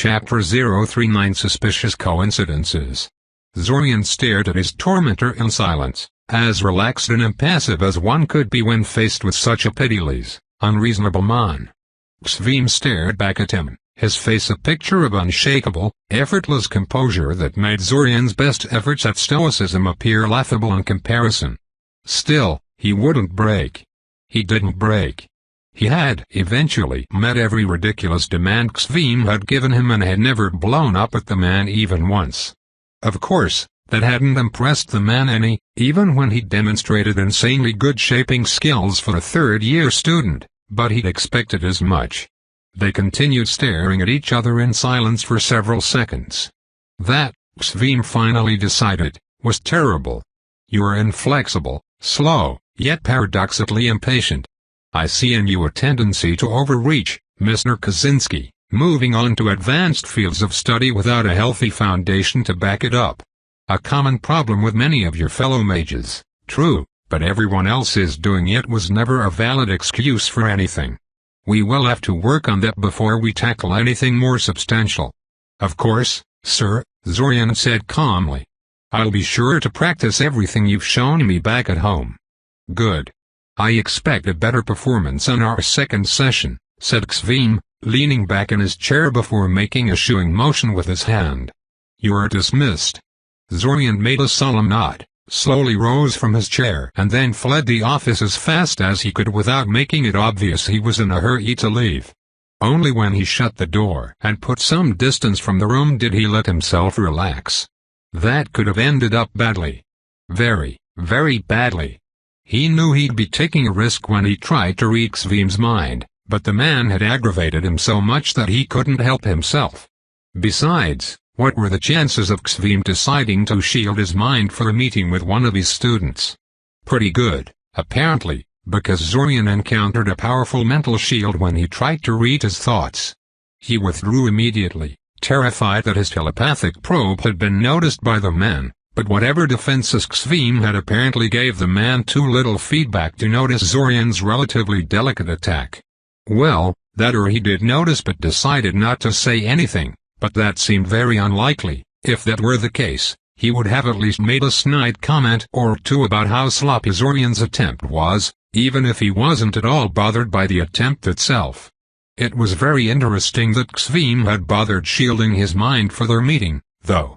Chapter 039 Suspicious Coincidences. Zorian stared at his tormentor in silence, as relaxed and impassive as one could be when faced with such a pitiless, unreasonable man. Xvim stared back at him, his face a picture of unshakable, effortless composure that made Zorian's best efforts at stoicism appear laughable in comparison. Still, he wouldn't break. He didn't break. He had eventually met every ridiculous demand Xvim had given him and had never blown up at the man even once. Of course, that hadn't impressed the man any, even when he demonstrated insanely good shaping skills for a third-year student, but he'd expected as much. They continued staring at each other in silence for several seconds. That, Xvim finally decided, was terrible. You are inflexible, slow, yet paradoxically impatient. I see in you a tendency to overreach, Mr. Kaczynski, moving on to advanced fields of study without a healthy foundation to back it up. A common problem with many of your fellow mages, true, but everyone else is doing it was never a valid excuse for anything. We will have to work on that before we tackle anything more substantial. Of course, sir, Zorian said calmly. I'll be sure to practice everything you've shown me back at home. Good. I expect a better performance on our second session, said Xvim, leaning back in his chair before making a shooing motion with his hand. You are dismissed. Zorian made a solemn nod, slowly rose from his chair and then fled the office as fast as he could without making it obvious he was in a hurry to leave. Only when he shut the door and put some distance from the room did he let himself relax. That could have ended up badly. Very, very badly. He knew he'd be taking a risk when he tried to read Xvim's mind, but the man had aggravated him so much that he couldn't help himself. Besides, what were the chances of Xvim deciding to shield his mind for a meeting with one of his students? Pretty good, apparently, because Zorian encountered a powerful mental shield when he tried to read his thoughts. He withdrew immediately, terrified that his telepathic probe had been noticed by the man. But whatever defenses Xvim had apparently gave the man too little feedback to notice Zorian's relatively delicate attack. Well, that or he did notice but decided not to say anything, but that seemed very unlikely. If that were the case, he would have at least made a snide comment or two about how sloppy Zorian's attempt was, even if he wasn't at all bothered by the attempt itself. It was very interesting that Xvim had bothered shielding his mind for their meeting, though.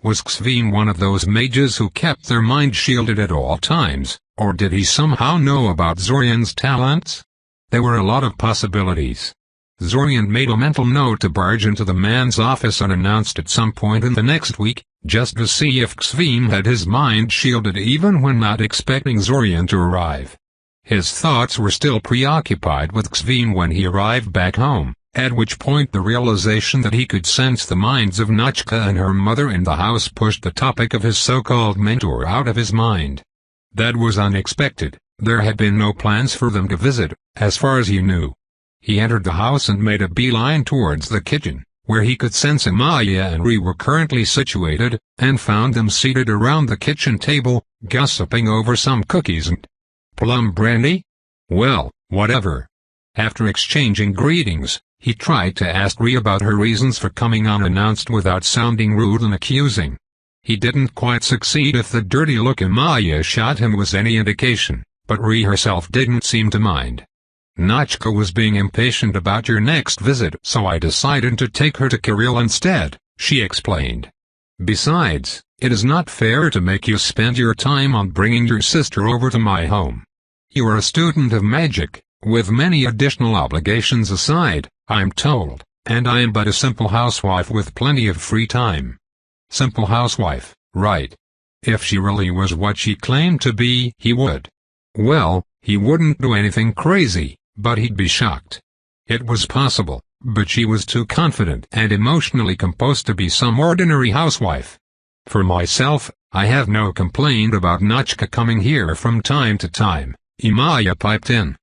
Was Xvim one of those mages who kept their mind shielded at all times, or did he somehow know about Zorian's talents? There were a lot of possibilities. Zorian made a mental note to barge into the man's office unannounced at some point in the next week, just to see if Xvim had his mind shielded even when not expecting Zorian to arrive. His thoughts were still preoccupied with Xvim when he arrived back home, at which point the realization that he could sense the minds of Nachka and her mother in the house pushed the topic of his so-called mentor out of his mind. That was unexpected. There had been no plans for them to visit, as far as he knew. He entered the house and made a beeline towards the kitchen, where he could sense Amaya and Ri were currently situated, and found them seated around the kitchen table, gossiping over some cookies and plum brandy? Well, whatever. After exchanging greetings, he tried to ask Ri about her reasons for coming unannounced without sounding rude and accusing. He didn't quite succeed if the dirty look Amaya shot him was any indication, but Ri herself didn't seem to mind. Nachka was being impatient about your next visit, so I decided to take her to Kirill instead, she explained. Besides, it is not fair to make you spend your time on bringing your sister over to my home. You are a student of magic, with many additional obligations aside, I'm told, and I am but a simple housewife with plenty of free time. Simple housewife, right. If she really was what she claimed to be, he would. Well, he wouldn't do anything crazy, but he'd be shocked. It was possible, but she was too confident and emotionally composed to be some ordinary housewife. For myself, I have no complaint about Nachka coming here from time to time, Amaya piped in.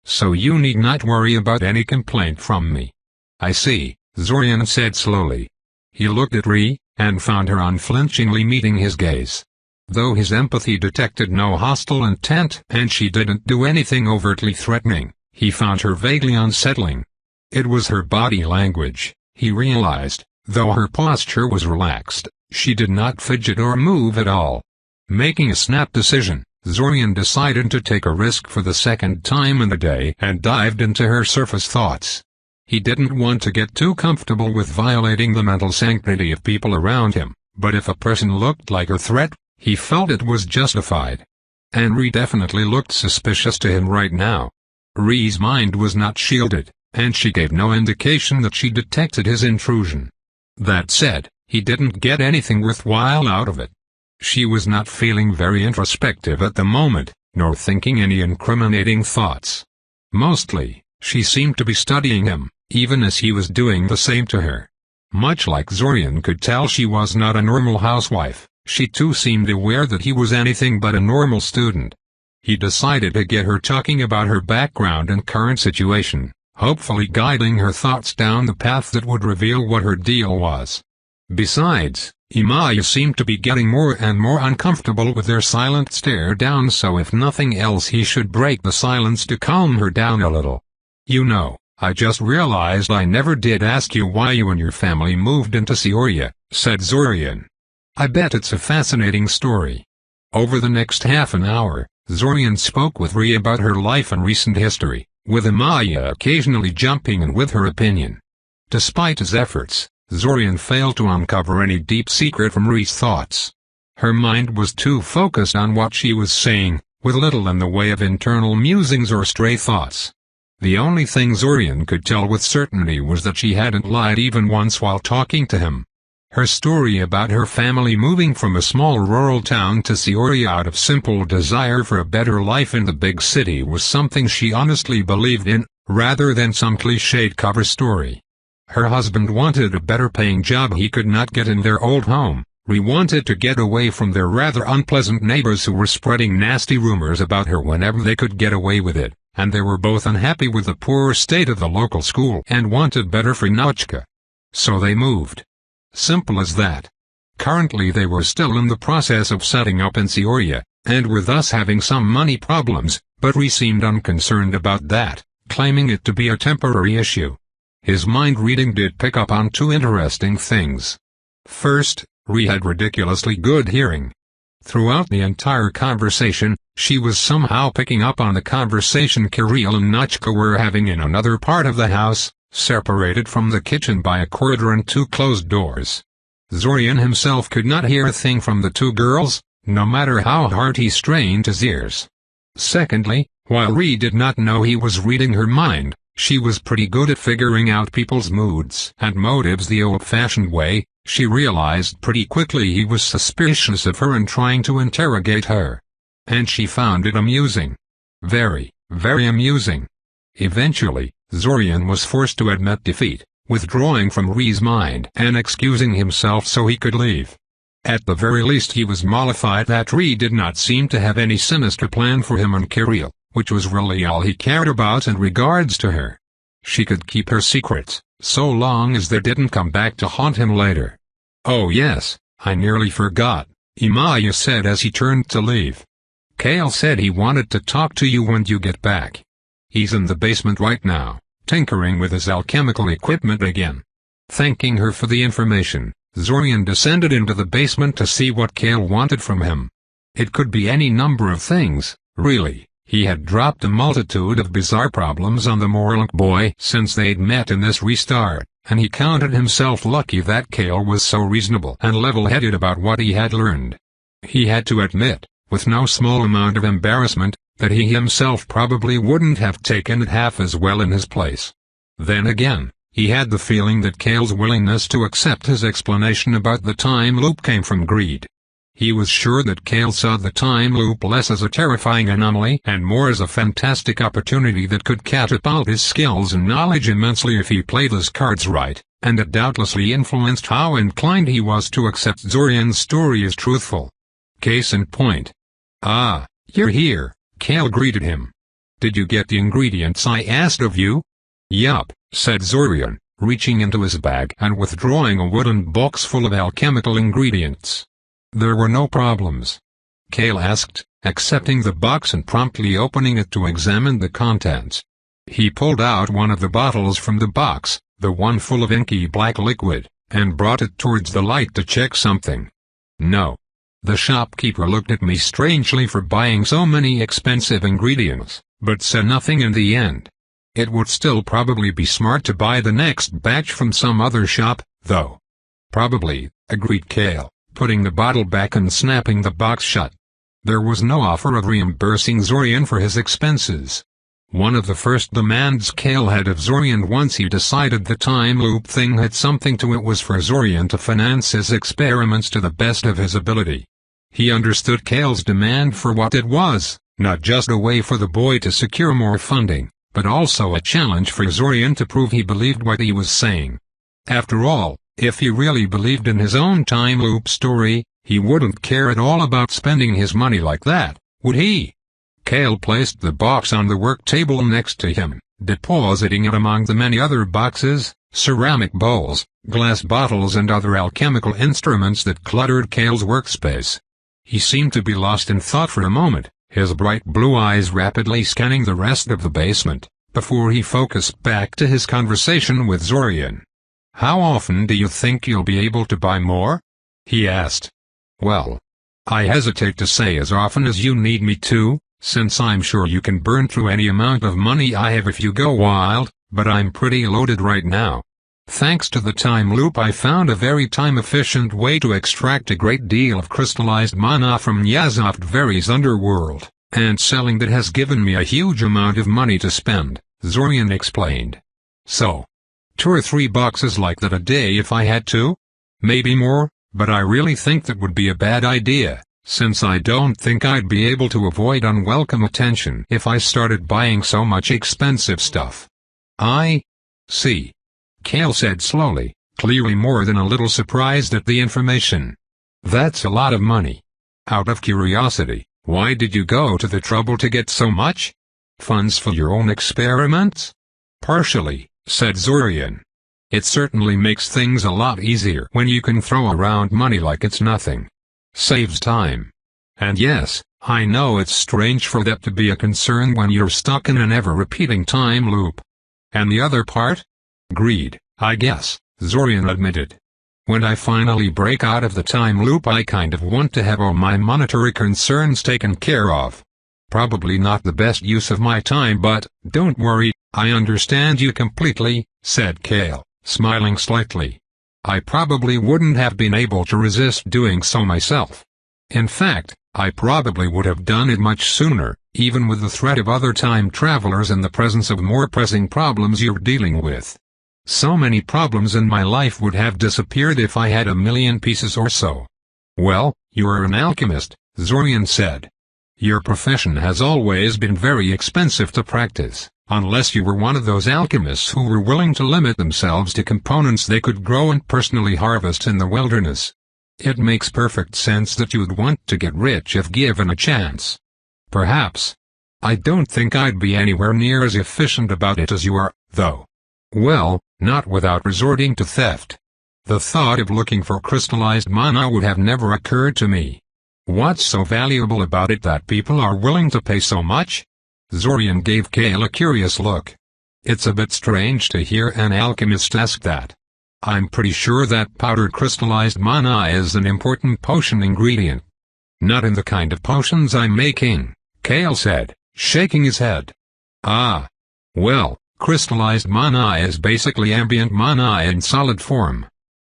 So you need not worry about any complaint from me. I see, Zorian said slowly. He looked at Ri, and found her unflinchingly meeting his gaze. Though his empathy detected no hostile intent and she didn't do anything overtly threatening, he found her vaguely unsettling. It was her body language, He realized, though her posture was relaxed, she did not fidget or move at all. Making a snap decision, Zorian decided to take a risk for the second time in the day and dived into her surface thoughts. He didn't want to get too comfortable with violating the mental sanctity of people around him, but if a person looked like a threat, he felt it was justified. And Ri definitely looked suspicious to him right now. Ri's mind was not shielded, and she gave no indication that she detected his intrusion. That said, he didn't get anything worthwhile out of it. She was not feeling very introspective at the moment, nor thinking any incriminating thoughts. Mostly, she seemed to be studying him, even as he was doing the same to her. Much like Zorian could tell she was not a normal housewife, she too seemed aware that he was anything but a normal student. He decided to get her talking about her background and current situation, hopefully guiding her thoughts down the path that would reveal what her deal was. Besides, Imaya seemed to be getting more and more uncomfortable with their silent stare down, so if nothing else he should break the silence to calm her down a little. You know, I just realized I never did ask you why you and your family moved into Seoria, said Zorian. I bet it's a fascinating story. Over the next half an hour, Zorian spoke with Ri about her life and recent history, with Imaya occasionally jumping in with her opinion. Despite his efforts, Zorian failed to uncover any deep secret from Ri's thoughts. Her mind was too focused on what she was saying, with little in the way of internal musings or stray thoughts. The only thing Zorian could tell with certainty was that she hadn't lied even once while talking to him. Her story about her family moving from a small rural town to Seoria out of simple desire for a better life in the big city was something she honestly believed in, rather than some cliched cover story. Her husband wanted a better-paying job he could not get in their old home. Ri wanted to get away from their rather unpleasant neighbors who were spreading nasty rumors about her whenever they could get away with it, and they were both unhappy with the poor state of the local school and wanted better for Nochka. So they moved. Simple as that. Currently they were still in the process of setting up in Seoria, and were thus having some money problems, but Ri seemed unconcerned about that, claiming it to be a temporary issue. His mind reading did pick up on two interesting things. First, Ri had ridiculously good hearing. Throughout the entire conversation, she was somehow picking up on the conversation Kirill and Nochka were having in another part of the house, separated from the kitchen by a corridor and two closed doors. Zorian himself could not hear a thing from the two girls, no matter how hard he strained his ears. Secondly, while Ri did not know he was reading her mind, she was pretty good at figuring out people's moods and motives the old-fashioned way. She realized pretty quickly he was suspicious of her and trying to interrogate her. And she found it amusing. Very, very amusing. Eventually, Zorian was forced to admit defeat, withdrawing from Ri's mind and excusing himself so he could leave. At the very least he was mollified that Ri did not seem to have any sinister plan for him and Kirill, which was really all he cared about in regards to her. She could keep her secrets, so long as they didn't come back to haunt him later. Oh yes, I nearly forgot, Imaya said as he turned to leave. Kale said he wanted to talk to you when you get back. He's in the basement right now, tinkering with his alchemical equipment again. Thanking her for the information, Zorian descended into the basement to see what Kale wanted from him. It could be any number of things, really. He had dropped a multitude of bizarre problems on the Morlunk boy since they'd met in this restart, and he counted himself lucky that Kale was so reasonable and level-headed about what he had learned. He had to admit, with no small amount of embarrassment, that he himself probably wouldn't have taken it half as well in his place. Then again, he had the feeling that Kale's willingness to accept his explanation about the time loop came from greed. He was sure that Kale saw the time loop less as a terrifying anomaly and more as a fantastic opportunity that could catapult his skills and knowledge immensely if he played his cards right, and it doubtlessly influenced how inclined he was to accept Zorian's story as truthful. Case in point. Ah, you're here, Kale greeted him. Did you get the ingredients I asked of you? Yup, said Zorian, reaching into his bag and withdrawing a wooden box full of alchemical ingredients. There were no problems. Kale asked, accepting the box and promptly opening it to examine the contents. He pulled out one of the bottles from the box, the one full of inky black liquid, and brought it towards the light to check something. No. The shopkeeper looked at me strangely for buying so many expensive ingredients, but said nothing in the end. It would still probably be smart to buy the next batch from some other shop, though. Probably, agreed Kale, putting the bottle back and snapping the box shut. There was no offer of reimbursing Zorian for his expenses. One of the first demands Kale had of Zorian once he decided the time loop thing had something to it was for Zorian to finance his experiments to the best of his ability. He understood Kale's demand for what it was, not just a way for the boy to secure more funding, but also a challenge for Zorian to prove he believed what he was saying. After all, if he really believed in his own time loop story, he wouldn't care at all about spending his money like that, would he? Kale placed the box on the work table next to him, depositing it among the many other boxes, ceramic bowls, glass bottles and other alchemical instruments that cluttered Kale's workspace. He seemed to be lost in thought for a moment, his bright blue eyes rapidly scanning the rest of the basement, before he focused back to his conversation with Zorian. "How often do you think you'll be able to buy more?" he asked. "Well, I hesitate to say as often as you need me to, since I'm sure you can burn through any amount of money I have if you go wild, but I'm pretty loaded right now. Thanks to the time loop I found a very time-efficient way to extract a great deal of crystallized mana from Yazovtveri's underworld, and selling that has given me a huge amount of money to spend," Zorian explained. "So, 2 or 3 boxes like that a day if I had to? Maybe more, but I really think that would be a bad idea, since I don't think I'd be able to avoid unwelcome attention if I started buying so much expensive stuff." "I see," Kale said slowly, clearly more than a little surprised at the information. "That's a lot of money. Out of curiosity, why did you go to the trouble to get so much? Funds for your own experiments?" "Partially," said Zorian. "It certainly makes things a lot easier when you can throw around money like it's nothing. Saves time. And yes, I know it's strange for that to be a concern when you're stuck in an ever-repeating time loop." "And the other part?" "Greed, I guess," Zorian admitted. "When I finally break out of the time loop I kind of want to have all my monetary concerns taken care of. Probably not the best use of my time, but, don't worry, I understand you completely," said Kale, smiling slightly. "I probably wouldn't have been able to resist doing so myself. In fact, I probably would have done it much sooner, even with the threat of other time travelers and the presence of more pressing problems you're dealing with. So many problems in my life would have disappeared if I had 1,000,000 pieces or so." "Well, you're an alchemist," Zorian said. "Your profession has always been very expensive to practice, unless you were one of those alchemists who were willing to limit themselves to components they could grow and personally harvest in the wilderness. It makes perfect sense that you'd want to get rich if given a chance. Perhaps. I don't think I'd be anywhere near as efficient about it as you are, though. Well, not without resorting to theft. The thought of looking for crystallized mana would have never occurred to me. What's so valuable about it that people are willing to pay so much?" Zorian gave Kale a curious look. "It's a bit strange to hear an alchemist ask that. I'm pretty sure that powdered crystallized mana is an important potion ingredient." "Not in the kind of potions I'm making," Kale said, shaking his head. "Ah. Well, crystallized mana is basically ambient mana in solid form.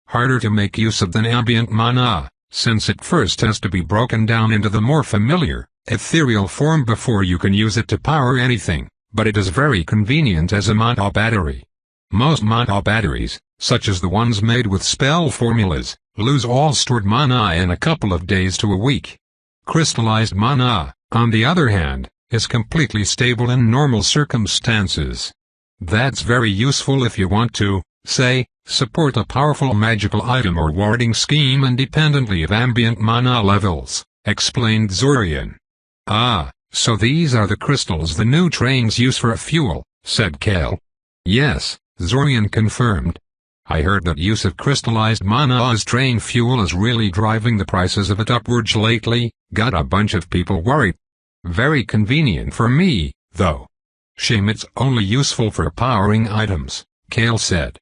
Harder to make use of than ambient mana, since it first has to be broken down into the more familiar, ethereal form before you can use it to power anything, but it is very convenient as a mana battery. Most mana batteries, such as the ones made with spell formulas, lose all stored mana in a couple of days to a week. Crystallized mana, on the other hand, is completely stable in normal circumstances. That's very useful if you want to, say, support a powerful magical item or warding scheme independently of ambient mana levels," explained Zorian. "Ah, so these are the crystals the new trains use for fuel," said Kale. "Yes," Zorian confirmed. "I heard that use of crystallized mana as train fuel is really driving the prices of it upwards lately, got a bunch of people worried. Very convenient for me, though." Shame it's only useful for powering items, Kale said.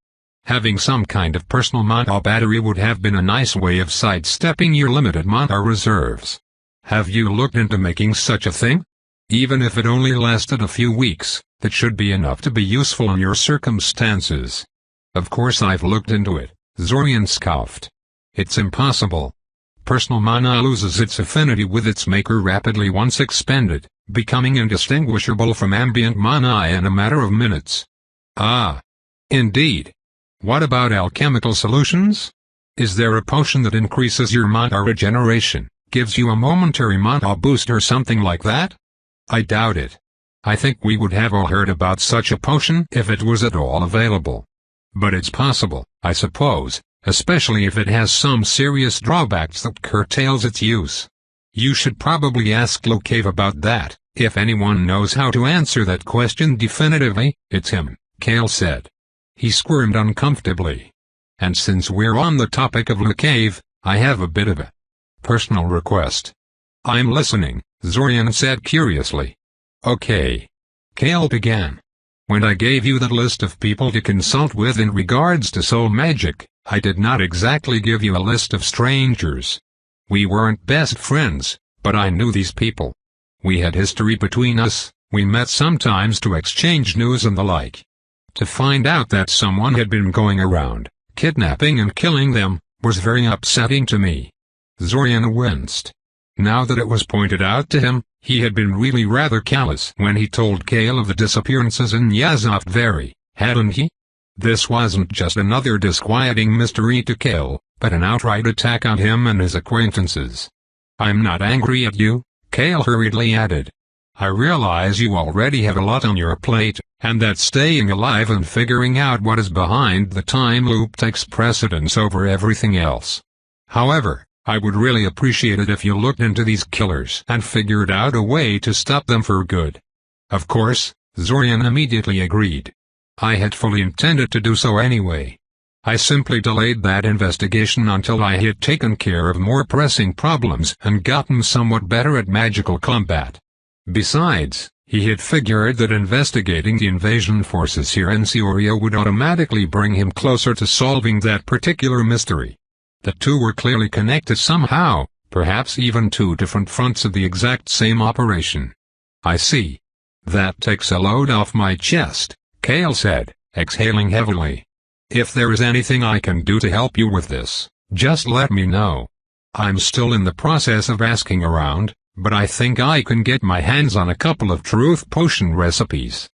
Having some kind of personal mana battery would have been a nice way of sidestepping your limited mana reserves. Have you looked into making such a thing? Even if it only lasted a few weeks, that should be enough to be useful in your circumstances. Of course I've looked into it, Zorian scoffed. It's impossible. Personal mana loses its affinity with its maker rapidly once expended, becoming indistinguishable from ambient mana in a matter of minutes. Ah. Indeed. What about alchemical solutions? Is there a potion that increases your mana regeneration, gives you a momentary mana boost or something like that? I doubt it. I think we would have all heard about such a potion if it was at all available. But it's possible, I suppose, especially if it has some serious drawbacks that curtails its use. You should probably ask Locave about that. If anyone knows how to answer that question definitively, it's him, Kale said. He squirmed uncomfortably. And since we're on the topic of Locave, I have a bit of a personal request. I'm listening, Zorian said curiously. Okay. Kale began. When I gave you that list of people to consult with in regards to soul magic, I did not exactly give you a list of strangers. We weren't best friends, but I knew these people. We had history between us, we met sometimes to exchange news and the like. To find out that someone had been going around, kidnapping and killing them, was very upsetting to me. Zorian winced. Now that it was pointed out to him, he had been really rather callous when he told Kale of the disappearances in Yazov Vary, hadn't he? This wasn't just another disquieting mystery to Kale, but an outright attack on him and his acquaintances. I'm not angry at you, Kale hurriedly added. I realize you already have a lot on your plate, and that staying alive and figuring out what is behind the time loop takes precedence over everything else. However, I would really appreciate it if you looked into these killers and figured out a way to stop them for good. Of course, Zorian immediately agreed. I had fully intended to do so anyway. I simply delayed that investigation until I had taken care of more pressing problems and gotten somewhat better at magical combat. Besides, he had figured that investigating the invasion forces here in Cioria would automatically bring him closer to solving that particular mystery. The two were clearly connected somehow, perhaps even two different fronts of the exact same operation. I see. That takes a load off my chest, Kale said, exhaling heavily. If there is anything I can do to help you with this, just let me know. I'm still in the process of asking around, but I think I can get my hands on a couple of truth potion recipes.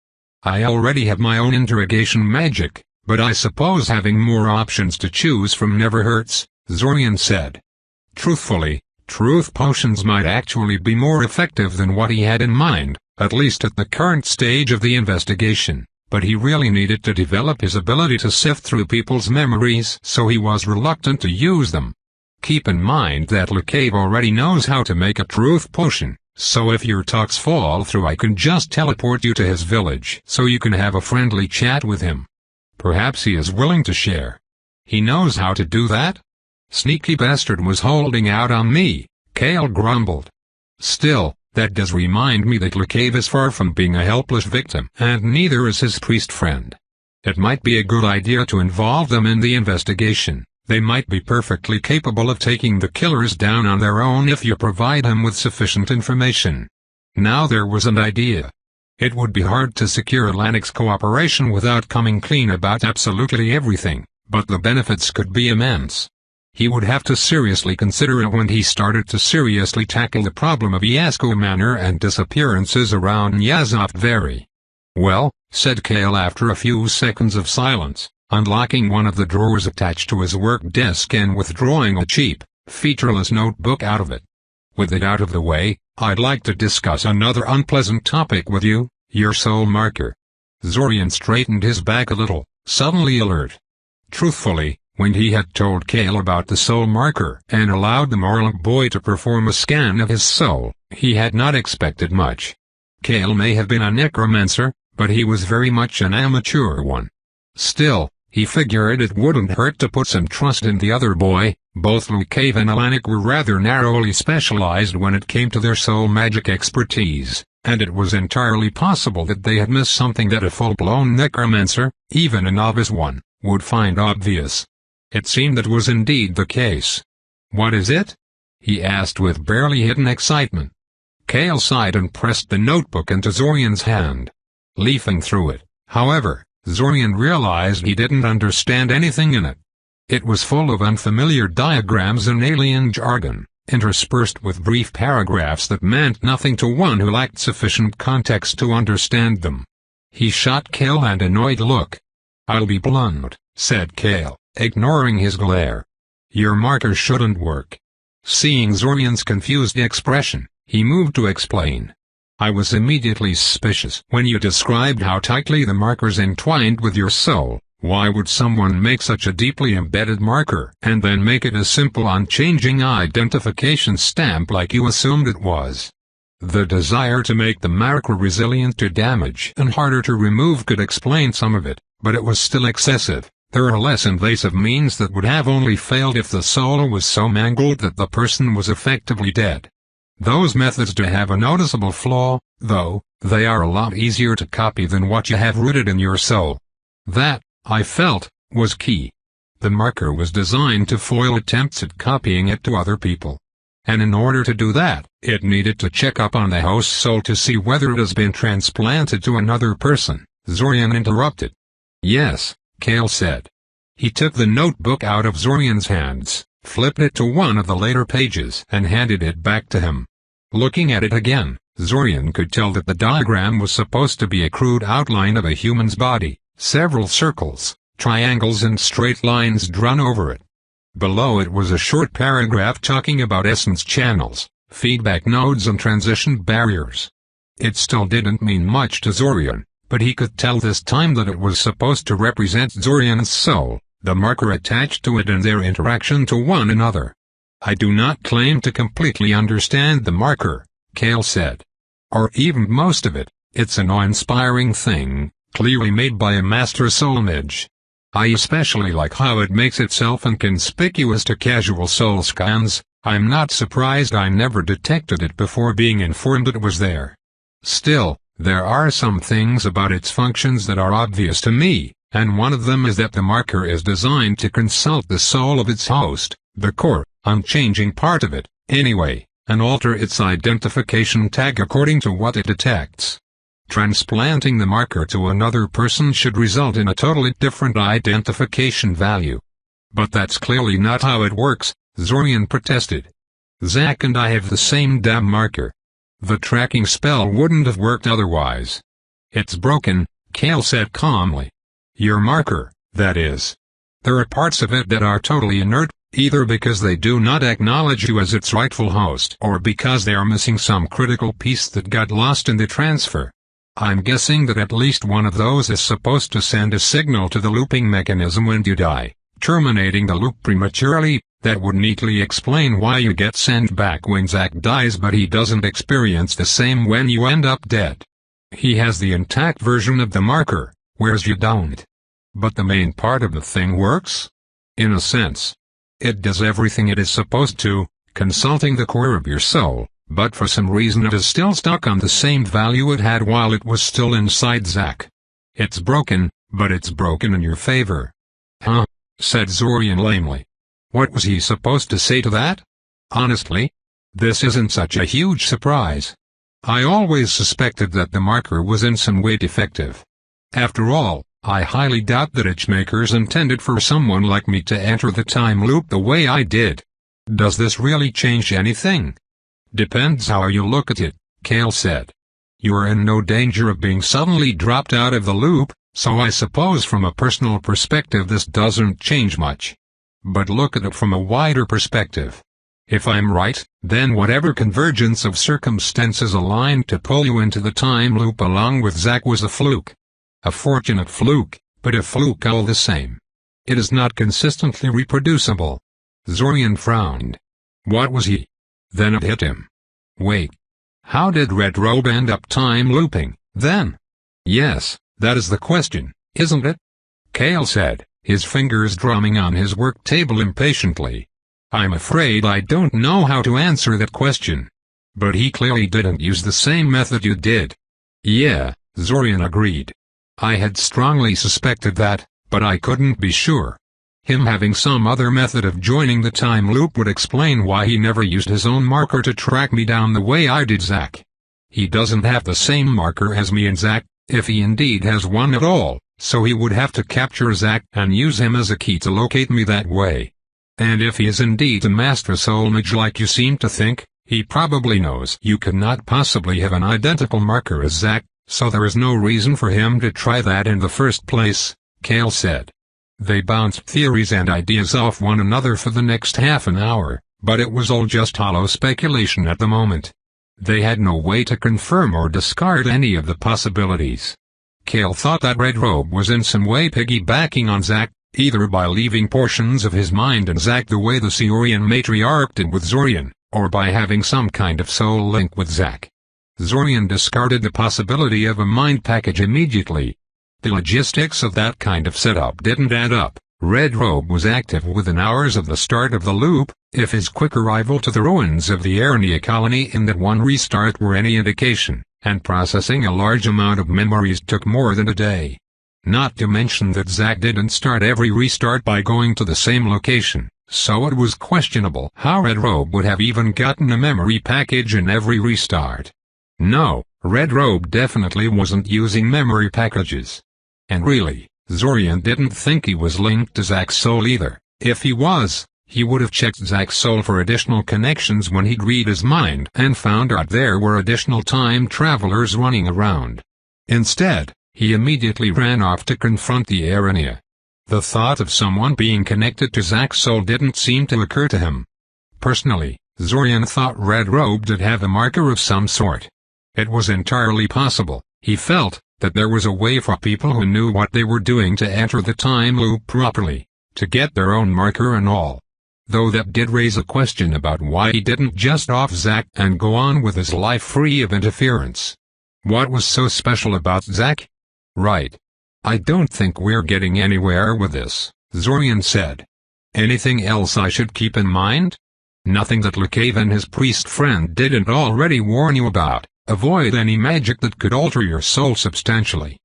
I already have my own interrogation magic, but I suppose having more options to choose from never hurts, Zorian said. Truthfully, truth potions might actually be more effective than what he had in mind, at least at the current stage of the investigation, but he really needed to develop his ability to sift through people's memories, so he was reluctant to use them. Keep in mind that Locave already knows how to make a truth potion, so if your talks fall through I can just teleport you to his village so you can have a friendly chat with him. Perhaps he is willing to share. He knows how to do that? Sneaky bastard was holding out on me, Kale grumbled. Still, that does remind me that Locave is far from being a helpless victim, and neither is his priest friend. It might be a good idea to involve them in the investigation. They might be perfectly capable of taking the killers down on their own if you provide him with sufficient information. Now there was an idea. It would be hard to secure Lanix's cooperation without coming clean about absolutely everything, but the benefits could be immense. He would have to seriously consider it when he started to seriously tackle the problem of Yasko Manor and disappearances around Yazov Vary. Well, said Kale after a few seconds of silence, unlocking one of the drawers attached to his work desk and withdrawing a cheap, featureless notebook out of it. With it out of the way, I'd like to discuss another unpleasant topic with you, your soul marker. Zorian straightened his back a little, suddenly alert. Truthfully, when he had told Kale about the soul marker and allowed the Morlock boy to perform a scan of his soul, he had not expected much. Kale may have been a necromancer, but he was very much an amateur one. Still, he figured it wouldn't hurt to put some trust in the other boy. Both Locave and Alanik were rather narrowly specialized when it came to their soul magic expertise, And it was entirely possible that they had missed something that a full-blown necromancer, even a novice one, would find obvious. It seemed that was indeed the case. "What is it?" he asked with barely hidden excitement. Kale sighed and pressed the notebook into Zorian's hand. Leafing through it, however, Zorian realized he didn't understand anything in it. It was full of unfamiliar diagrams and alien jargon, interspersed with brief paragraphs that meant nothing to one who lacked sufficient context to understand them. He shot Kale an annoyed look. "I'll be blunt," said Kale, ignoring his glare. "Your marker shouldn't work." Seeing Zorian's confused expression, he moved to explain. "I was immediately suspicious when you described how tightly the markers entwined with your soul. Why would someone make such a deeply embedded marker and then make it a simple unchanging identification stamp like you assumed it was?" The desire to make the marker resilient to damage and harder to remove could explain some of it, but it was still excessive. There are less invasive means that would have only failed if the soul was so mangled that the person was effectively dead. Those methods do have a noticeable flaw, though. They are a lot easier to copy than what you have rooted in your soul. That, I felt, was key. The marker was designed to foil attempts at copying it to other people. And in order to do that, it needed to check up on the host soul to see whether it has been transplanted to another person. Zorian interrupted. "Yes," Kale said. He took the notebook out of Zorian's hands, flipped it to one of the later pages and handed it back to him. Looking at it again, Zorian could tell that the diagram was supposed to be a crude outline of a human's body. Several circles, triangles and straight lines drawn over it. Below it was a short paragraph talking about essence channels, feedback nodes and transition barriers. It still didn't mean much to Zorian, but he could tell this time that it was supposed to represent Zorian's soul, the marker attached to it and their interaction to one another. "I do not claim to completely understand the marker," Kale said. "Or even most of it. It's an awe-inspiring thing, clearly made by a master soul image. I especially like how it makes itself inconspicuous to casual soul scans. I'm not surprised I never detected it before being informed it was there. Still, there are some things about its functions that are obvious to me, and one of them is that the marker is designed to consult the soul of its host, the core, unchanging part of it, anyway, and alter its identification tag according to what it detects. Transplanting the marker to another person should result in a totally different identification value. But that's clearly not how it works," Zorian protested. "Zack and I have the same damn marker. The tracking spell wouldn't have worked otherwise." "It's broken," Kale said calmly. "Your marker, that is. There are parts of it that are totally inert, either because they do not acknowledge you as its rightful host or because they are missing some critical piece that got lost in the transfer. I'm guessing that at least one of those is supposed to send a signal to the looping mechanism when you die, terminating the loop prematurely. That would neatly explain why you get sent back when Zack dies but he doesn't experience the same when you end up dead. He has the intact version of the marker, whereas you don't. But the main part of the thing works? In a sense. It does everything it is supposed to, consulting the core of your soul. But for some reason it is still stuck on the same value it had while it was still inside Zack. It's broken, but it's broken in your favor." "Huh?" said Zorian lamely. What was he supposed to say to that? Honestly, this isn't such a huge surprise. I always suspected that the marker was in some way defective. After all, I highly doubt that its makers intended for someone like me to enter the time loop the way I did. Does this really change anything? Depends how you look at it, Kale said. You are in no danger of being suddenly dropped out of the loop, so I suppose from a personal perspective this doesn't change much. But look at it from a wider perspective. If I'm right, then whatever convergence of circumstances aligned to pull you into the time loop along with Zack was a fluke. A fortunate fluke, but a fluke all the same. It is not consistently reproducible. Zorian frowned. What was he? Then it hit him. Wait. How did Red Robe end up time looping, then? Yes, that is the question, isn't it? Kale said, his fingers drumming on his work table impatiently. I'm afraid I don't know how to answer that question. but he clearly didn't use the same method you did. Yeah, Zorian agreed. I had strongly suspected that, but I couldn't be sure. Him having some other method of joining the time loop would explain why he never used his own marker to track me down the way I did Zack. He doesn't have the same marker as me and Zack, if he indeed has one at all, so he would have to capture Zack and use him as a key to locate me that way. And if he is indeed a master soul mage like you seem to think, he probably knows you could not possibly have an identical marker as Zack, so there is no reason for him to try that in the first place, Kale said. They bounced theories and ideas off one another for the next half an hour, but it was all just hollow speculation at the moment. They had no way to confirm or discard any of the possibilities. Kale thought that Red Robe was in some way piggybacking on Zack, either by leaving portions of his mind in Zack the way the Seorian matriarch did with Zorian, or by having some kind of soul link with Zack. Zorian discarded the possibility of a mind package immediately. The logistics of that kind of setup didn't add up. Red Robe was active within hours of the start of the loop, if his quick arrival to the ruins of the Arania colony in that one restart were any indication, and processing a large amount of memories took more than a day. Not to mention that Zack didn't start every restart by going to the same location, so it was questionable how Red Robe would have even gotten a memory package in every restart. No, Red Robe definitely wasn't using memory packages. And really, Zorian didn't think he was linked to Zack's soul either. If he was, he would have checked Zack's soul for additional connections when he'd read his mind and found out there were additional time travelers running around. Instead, he immediately ran off to confront the Arania. The thought of someone being connected to Zack's soul didn't seem to occur to him. Personally, Zorian thought Red Robe did have a marker of some sort. It was entirely possible, he felt, that there was a way for people who knew what they were doing to enter the time loop properly, to get their own marker and all. Though that did raise a question about why he didn't just off Zack and go on with his life free of interference. What was so special about Zack? Right. I don't think we're getting anywhere with this, Zorian said. Anything else I should keep in mind? Nothing that Lucave and his priest friend didn't already warn you about. Avoid any magic that could alter your soul substantially.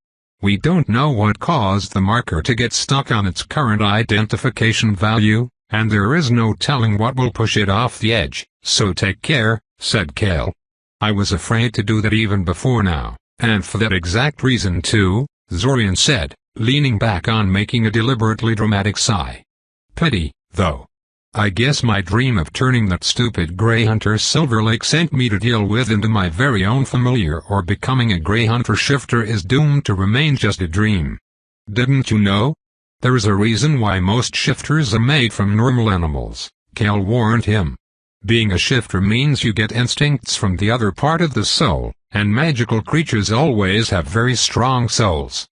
We don't know what caused the marker to get stuck on its current identification value, and there is no telling what will push it off the edge, so take care, said Kale. I was afraid to do that even before now, and for that exact reason too, Zorian said, leaning back on making a deliberately dramatic sigh. Pity, though. I guess my dream of turning that stupid Grey Hunter Silver Lake sent me to deal with into my very own familiar or becoming a Grey Hunter shifter is doomed to remain just a dream. Didn't you know? There is a reason why most shifters are made from normal animals, Kale warned him. Being a shifter means you get instincts from the other part of the soul, and magical creatures always have very strong souls.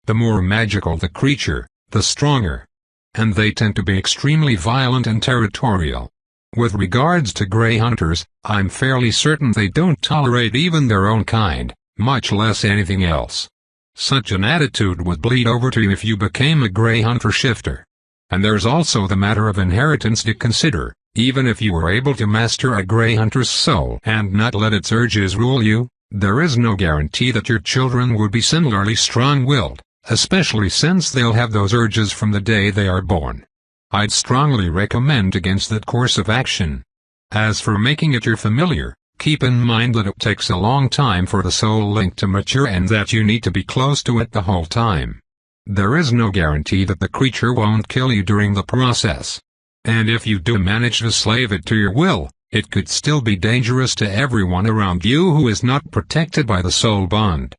The more magical the creature, the stronger. And they tend to be extremely violent and territorial. With regards to Grey Hunters, I'm fairly certain they don't tolerate even their own kind, much less anything else. Such an attitude would bleed over to you if you became a Grey Hunter shifter. And there's also the matter of inheritance to consider. Even if you were able to master a Grey Hunter's soul and not let its urges rule you, there is no guarantee that your children would be similarly strong-willed. Especially since they'll have those urges from the day they are born. I'd strongly recommend against that course of action. As for making it your familiar, keep in mind that it takes a long time for the soul link to mature and that you need to be close to it the whole time. There is no guarantee that the creature won't kill you during the process. And if you do manage to slave it to your will, it could still be dangerous to everyone around you who is not protected by the soul bond.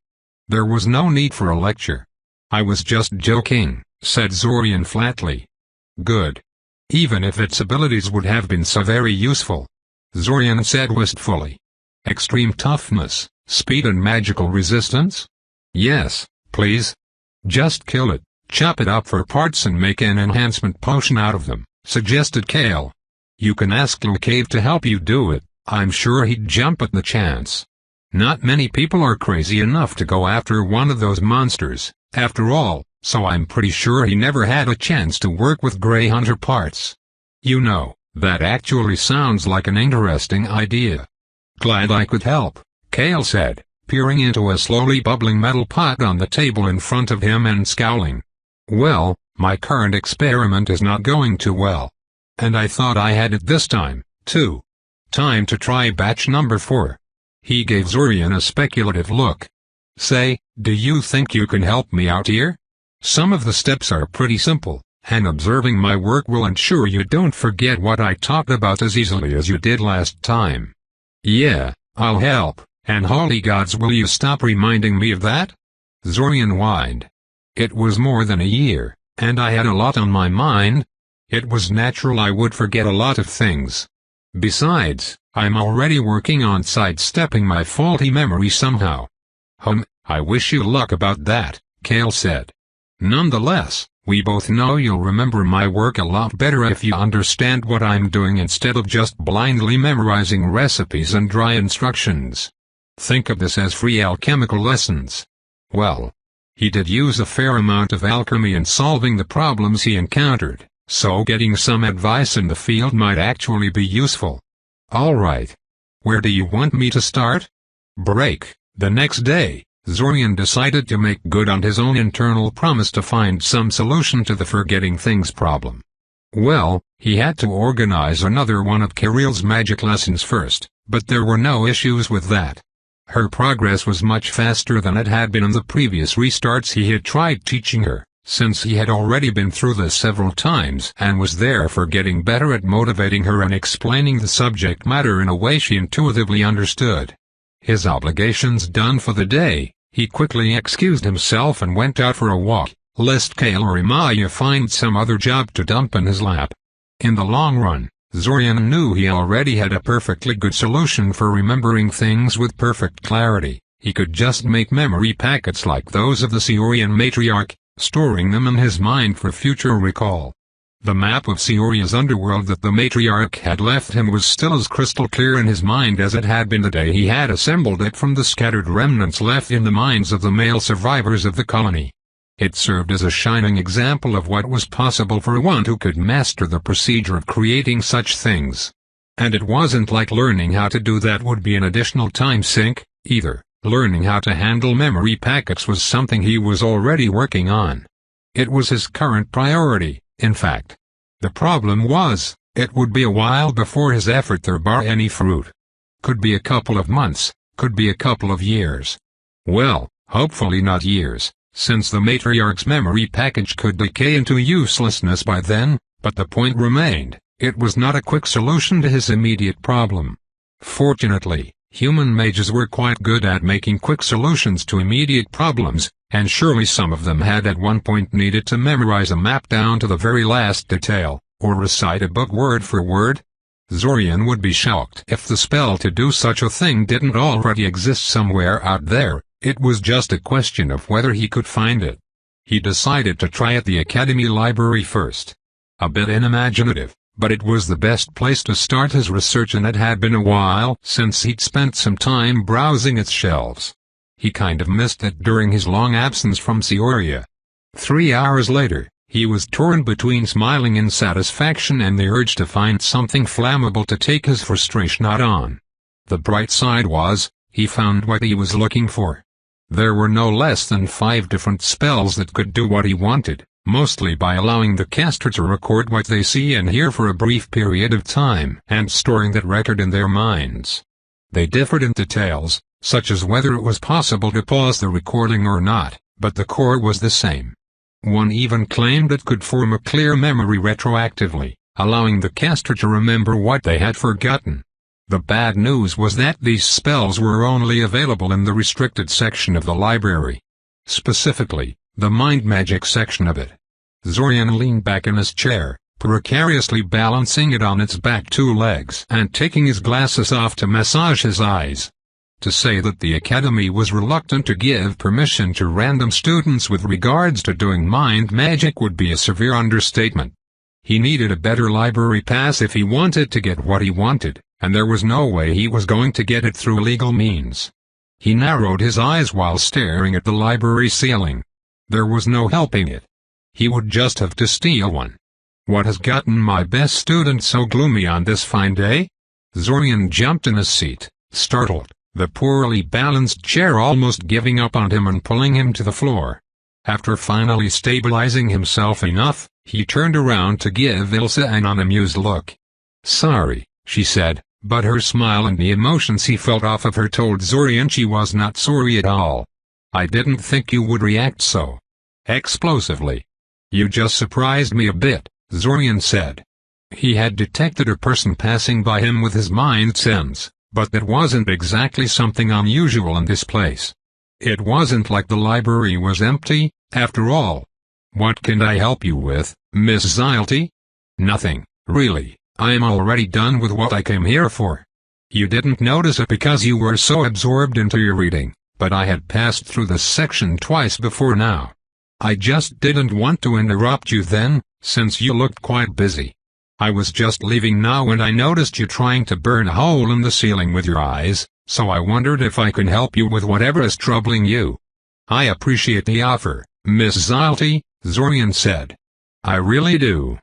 There was no need for a lecture. I was just joking, said Zorian flatly. Good. Even if its abilities would have been so very useful. Zorian said wistfully. Extreme toughness, speed and magical resistance? Yes, please. Just kill it, chop it up for parts and make an enhancement potion out of them, suggested Kale. You can ask Lucave to help you do it, I'm sure he'd jump at the chance. Not many people are crazy enough to go after one of those monsters. After all, so I'm pretty sure he never had a chance to work with Grey Hunter parts. You know, that actually sounds like an interesting idea. Glad I could help, Kale said, peering into a slowly bubbling metal pot on the table in front of him and scowling. Well, my current experiment is not going too well. And I thought I had it this time, too. Time to try batch number 4. He gave Zorian a speculative look. Say, do you think you can help me out here? Some of the steps are pretty simple, and observing my work will ensure you don't forget what I talked about as easily as you did last time. Yeah, I'll help, and holy gods, will you stop reminding me of that? Zorian whined. It was more than a year, and I had a lot on my mind. It was natural I would forget a lot of things. Besides, I'm already working on sidestepping my faulty memory somehow. I wish you luck about that, Kale said. Nonetheless, we both know you'll remember my work a lot better if you understand what I'm doing instead of just blindly memorizing recipes and dry instructions. Think of this as free alchemical lessons. Well, he did use a fair amount of alchemy in solving the problems he encountered, so getting some advice in the field might actually be useful. Alright. Where do you want me to start? Break. The next day, Zorian decided to make good on his own internal promise to find some solution to the forgetting things problem. Well, he had to organize another one of Kiril's magic lessons first, but there were no issues with that. Her progress was much faster than it had been in the previous restarts he had tried teaching her, since he had already been through this several times and was therefore getting better at motivating her and explaining the subject matter in a way she intuitively understood. His obligations done for the day, he quickly excused himself and went out for a walk, lest Kale or Imaya find some other job to dump in his lap. In the long run, Zorian knew he already had a perfectly good solution for remembering things with perfect clarity. He could just make memory packets like those of the Seorian matriarch, storing them in his mind for future recall. The map of Seoria's underworld that the matriarch had left him was still as crystal clear in his mind as it had been the day he had assembled it from the scattered remnants left in the minds of the male survivors of the colony. It served as a shining example of what was possible for one who could master the procedure of creating such things. And it wasn't like learning how to do that would be an additional time sink, either. Learning how to handle memory packets was something he was already working on. It was his current priority, in fact. The problem was, it would be a while before his effort there bore any fruit. Could be a couple of months, could be a couple of years. Well, hopefully not years, since the matriarch's memory package could decay into uselessness by then, but the point remained, it was not a quick solution to his immediate problem. Fortunately, human mages were quite good at making quick solutions to immediate problems, and surely some of them had at one point needed to memorize a map down to the very last detail, or recite a book word for word. Zorian would be shocked if the spell to do such a thing didn't already exist somewhere out there. It was just a question of whether he could find it. He decided to try at the academy library first. A bit unimaginative, but it was the best place to start his research, and it had been a while since he'd spent some time browsing its shelves. He kind of missed it during his long absence from Seoria. 3 hours later, he was torn between smiling in satisfaction and the urge to find something flammable to take his frustration out on. The bright side was, he found what he was looking for. There were no less than 5 different spells that could do what he wanted, mostly by allowing the caster to record what they see and hear for a brief period of time and storing that record in their minds. They differed in details, such as whether it was possible to pause the recording or not, but the core was the same. One even claimed it could form a clear memory retroactively, allowing the caster to remember what they had forgotten. The bad news was that these spells were only available in the restricted section of the library. Specifically, the mind magic section of it. Zorian leaned back in his chair, precariously balancing it on its back 2 legs and taking his glasses off to massage his eyes. To say that the academy was reluctant to give permission to random students with regards to doing mind magic would be a severe understatement. He needed a better library pass if he wanted to get what he wanted, and there was no way he was going to get it through legal means. He narrowed his eyes while staring at the library ceiling. There was no helping it. He would just have to steal one. What has gotten my best student so gloomy on this fine day? Zorian jumped in his seat, Startled, the poorly balanced chair almost giving up on him and pulling him to the floor. After finally stabilizing himself enough, he turned around to give Ilse an unamused look. "Sorry," she said, but her smile and the emotions he felt off of her told Zorian she was not sorry at all. "I didn't think you would react so explosively. You just surprised me a bit," Zorian said. He had detected a person passing by him with his mind sense, but that wasn't exactly something unusual in this place. It wasn't like the library was empty, after all. "What can I help you with, Miss Zilty?" "Nothing, really. I'm already done with what I came here for." You didn't notice it because you were so absorbed into your reading, but I had passed through this section twice before now. I just didn't want to interrupt you then, since you looked quite busy. I was just leaving now and I noticed you trying to burn a hole in the ceiling with your eyes, so I wondered if I can help you with whatever is troubling you. "I appreciate the offer, Miss Zilty," Zorian said. "I really do.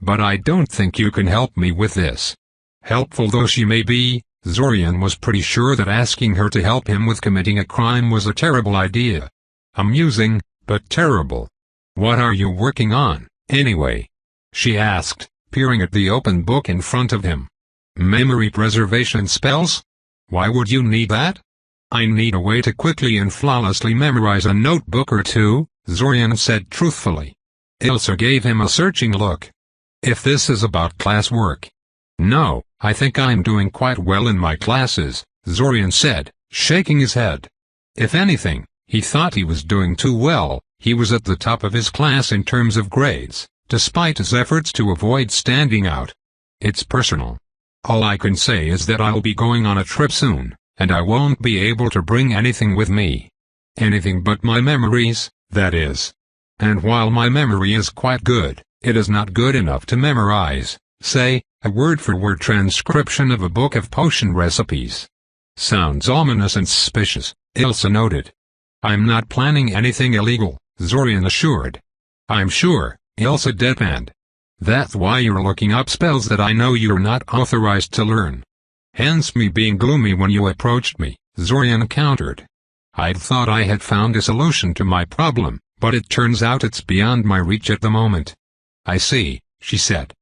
But I don't think you can help me with this." Helpful though she may be, Zorian was pretty sure that asking her to help him with committing a crime was a terrible idea. Amusing, but terrible. "What are you working on, anyway?" she asked, peering at the open book in front of him. "Memory preservation spells? Why would you need that?" "I need a way to quickly and flawlessly memorize a notebook or two," Zorian said truthfully. Ilse gave him a searching look. "If this is about classwork." "No, I think I'm doing quite well in my classes," Zorian said, shaking his head. If anything, he thought he was doing too well. He was at the top of his class in terms of grades, despite his efforts to avoid standing out. "It's personal. All I can say is that I'll be going on a trip soon, and I won't be able to bring anything with me. Anything but my memories, that is. And while my memory is quite good, it is not good enough to memorize, say, a word-for-word transcription of a book of potion recipes." "Sounds ominous and suspicious," Ilse noted. "I'm not planning anything illegal," Zorian assured. "I'm sure," Ilse deadpanned. "That's why you're looking up spells that I know you're not authorized to learn." "Hence me being gloomy when you approached me," Zorian countered. "I'd thought I had found a solution to my problem, but it turns out it's beyond my reach at the moment." "I see," she said.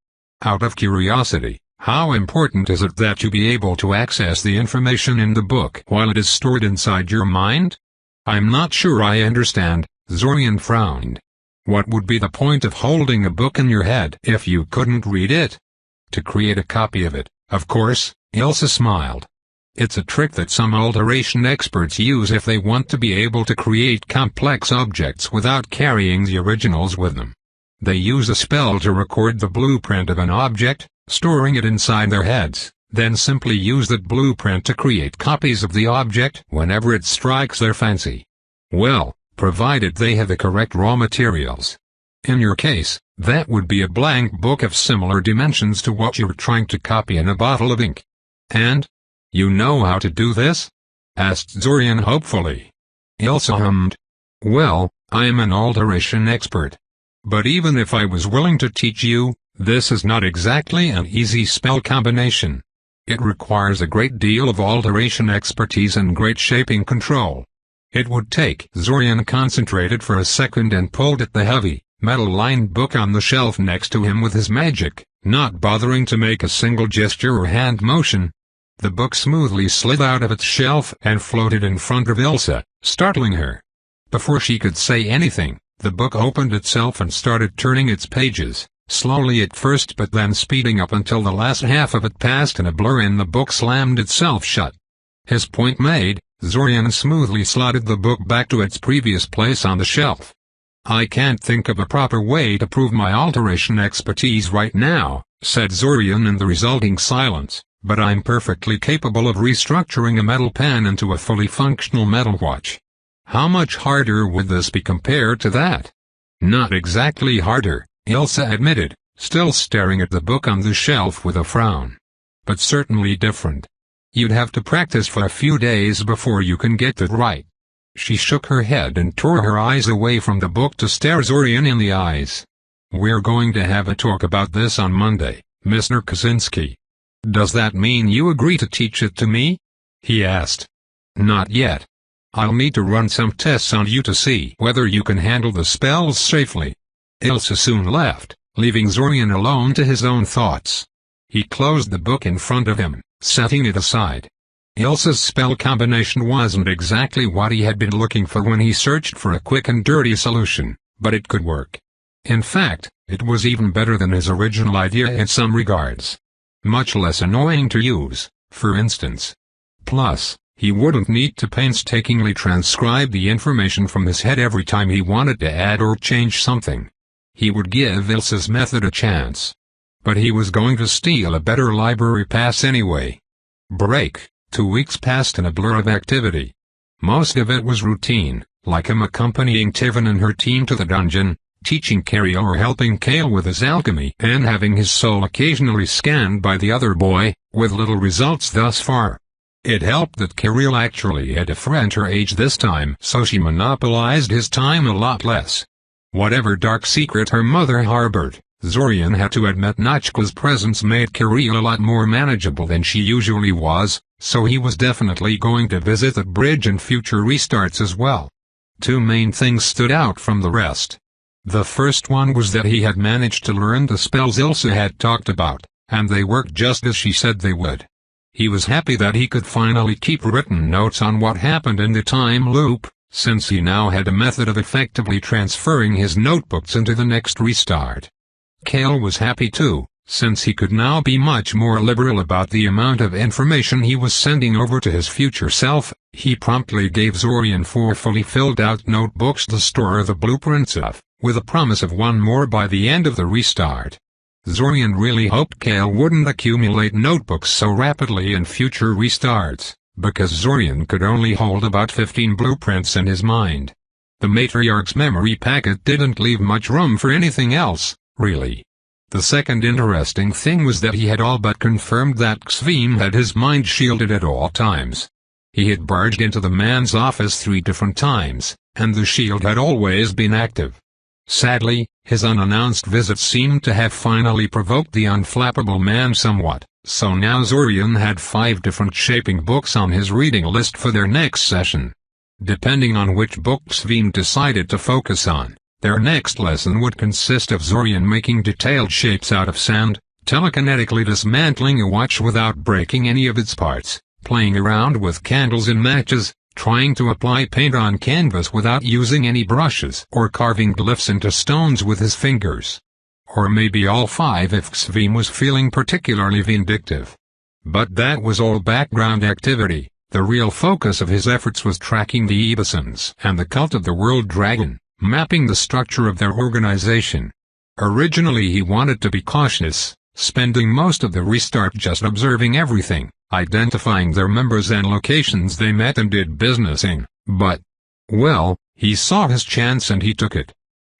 "Out of curiosity, how important is it that you be able to access the information in the book while it is stored inside your mind?" "I'm not sure I understand," Zorian frowned. "What would be the point of holding a book in your head if you couldn't read it?" "To create a copy of it, of course," Ilse smiled. "It's a trick that some alteration experts use if they want to be able to create complex objects without carrying the originals with them. They use a spell to record the blueprint of an object, storing it inside their heads, then simply use that blueprint to create copies of the object whenever it strikes their fancy. Well, provided they have the correct raw materials. In your case, that would be a blank book of similar dimensions to what you're trying to copy in a bottle of ink." "And? You know how to do this?" asked Zorian hopefully. Ilse hummed. "Well, I'm an alteration expert. But even if I was willing to teach you, this is not exactly an easy spell combination. It requires a great deal of alteration expertise and great shaping control. It would take." Zorian concentrated for a second and pulled at the heavy, metal-lined book on the shelf next to him with his magic, not bothering to make a single gesture or hand motion. The book smoothly slid out of its shelf and floated in front of Ilse, startling her. Before she could say anything, the book opened itself and started turning its pages, slowly at first but then speeding up until the last half of it passed in a blur and the book slammed itself shut. His point made, Zorian smoothly slotted the book back to its previous place on the shelf. "I can't think of a proper way to prove my alteration expertise right now," said Zorian in the resulting silence, "but I'm perfectly capable of restructuring a metal pen into a fully functional metal watch." "How much harder would this be compared to that?" "Not exactly harder," Ilse admitted, still staring at the book on the shelf with a frown. "But certainly different. You'd have to practice for a few days before you can get that right." She shook her head and tore her eyes away from the book to stare Zorian in the eyes. "We're going to have a talk about this on Monday, Mr. Kaczynski. Does that mean you agree to teach it to me?" he asked. "Not yet. I'll need to run some tests on you to see whether you can handle the spells safely." Ilsa soon left, leaving Zorian alone to his own thoughts. He closed the book in front of him, setting it aside. Ilsa's spell combination wasn't exactly what he had been looking for when he searched for a quick and dirty solution, but it could work. In fact, it was even better than his original idea in some regards. Much less annoying to use, for instance. Plus, he wouldn't need to painstakingly transcribe the information from his head every time he wanted to add or change something. He would give Ilsa's method a chance. But he was going to steal a better library pass anyway. Break. 2 weeks passed in a blur of activity. Most of it was routine, like him accompanying Tivan and her team to the dungeon, teaching Cariel or helping Kale with his alchemy, and having his soul occasionally scanned by the other boy, with little results thus far. It helped that Cariel actually had a friend her age this time, so she monopolized his time a lot less. Whatever dark secret her mother harbored, Zorian had to admit Nachka's presence made Cariel a lot more manageable than she usually was, so he was definitely going to visit the bridge in future restarts as well. 2 main things stood out from the rest. The first one was that he had managed to learn the spells Ilsa had talked about, and they worked just as she said they would. He was happy that he could finally keep written notes on what happened in the time loop, since he now had a method of effectively transferring his notebooks into the next restart. Kale was happy too, since he could now be much more liberal about the amount of information he was sending over to his future self. He promptly gave Zorian 4 fully filled out notebooks to store the blueprints of, with a promise of 1 more by the end of the restart. Zorian really hoped Kale wouldn't accumulate notebooks so rapidly in future restarts, because Zorian could only hold about 15 blueprints in his mind. The matriarch's memory packet didn't leave much room for anything else, really. The second interesting thing was that he had all but confirmed that Xvim had his mind shielded at all times. He had barged into the man's office 3 different times, and the shield had always been active. Sadly, his unannounced visit seemed to have finally provoked the unflappable man somewhat, so now Zorian had 5 different shaping books on his reading list for their next session. Depending on which book Xvim decided to focus on, their next lesson would consist of Zorian making detailed shapes out of sand, telekinetically dismantling a watch without breaking any of its parts, playing around with candles and matches, trying to apply paint on canvas without using any brushes, or carving glyphs into stones with his fingers. Or maybe all 5 if Xvim was feeling particularly vindictive. But that was all background activity. The real focus of his efforts was tracking the Ebisons and the cult of the World Dragon, mapping the structure of their organization. Originally he wanted to be cautious, spending most of the restart just observing everything, identifying their members and locations they met and did business in, but, well, he saw his chance and he took it.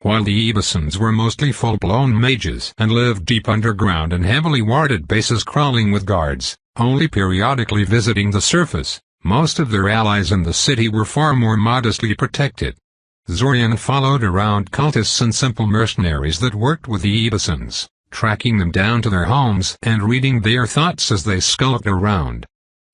While the Ebisons were mostly full-blown mages and lived deep underground in heavily warded bases crawling with guards, only periodically visiting the surface, most of their allies in the city were far more modestly protected. Zorian followed around cultists and simple mercenaries that worked with the Ebisons, tracking them down to their homes and reading their thoughts as they skulked around.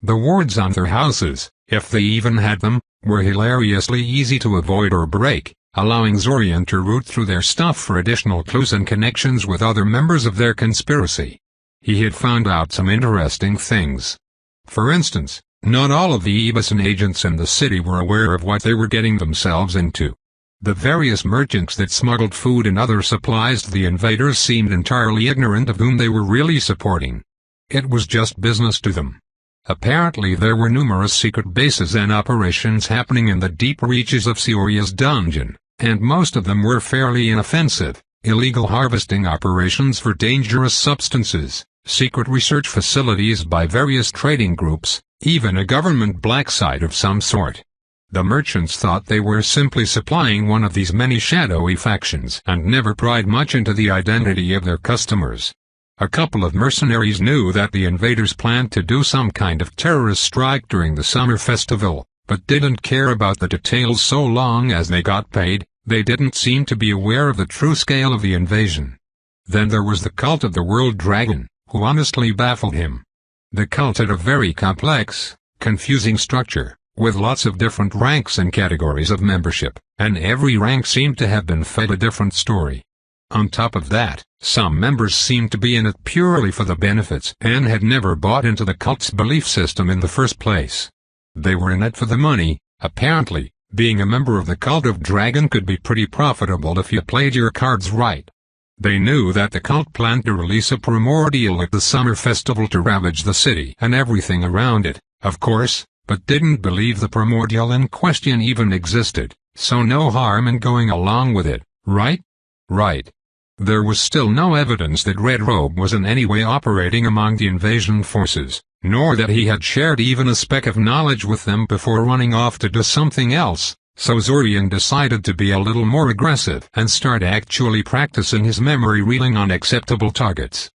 The wards on their houses, if they even had them, were hilariously easy to avoid or break, allowing Zorian to root through their stuff for additional clues and connections with other members of their conspiracy. He had found out some interesting things. For instance, not all of the Ebison agents in the city were aware of what they were getting themselves into. The various merchants that smuggled food and other supplies to the invaders seemed entirely ignorant of whom they were really supporting. It was just business to them. Apparently there were numerous secret bases and operations happening in the deep reaches of Sioria's dungeon, and most of them were fairly inoffensive, illegal harvesting operations for dangerous substances, secret research facilities by various trading groups, even a government black site of some sort. The merchants thought they were simply supplying one of these many shadowy factions and never pried much into the identity of their customers. A couple of mercenaries knew that the invaders planned to do some kind of terrorist strike during the summer festival, but didn't care about the details so long as they got paid. They didn't seem to be aware of the true scale of the invasion. Then there was the cult of the World Dragon, who honestly baffled him. The cult had a very complex, confusing structure, with lots of different ranks and categories of membership, and every rank seemed to have been fed a different story. On top of that, some members seemed to be in it purely for the benefits and had never bought into the cult's belief system in the first place. They were in it for the money. Apparently, being a member of the Cult of Dragon could be pretty profitable if you played your cards right. They knew that the cult planned to release a primordial at the summer festival to ravage the city and everything around it, of course, but didn't believe the primordial in question even existed, so no harm in going along with it, right? Right. There was still no evidence that Red Robe was in any way operating among the invasion forces, nor that he had shared even a speck of knowledge with them before running off to do something else, so Zorian decided to be a little more aggressive and start actually practicing his memory reeling on acceptable targets.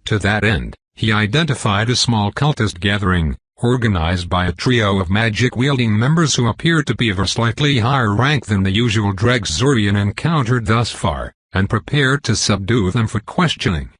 To that end, he identified a small cultist gathering, organized by a trio of magic-wielding members who appeared to be of a slightly higher rank than the usual dregs Zorian encountered thus far, and prepared to subdue them for questioning.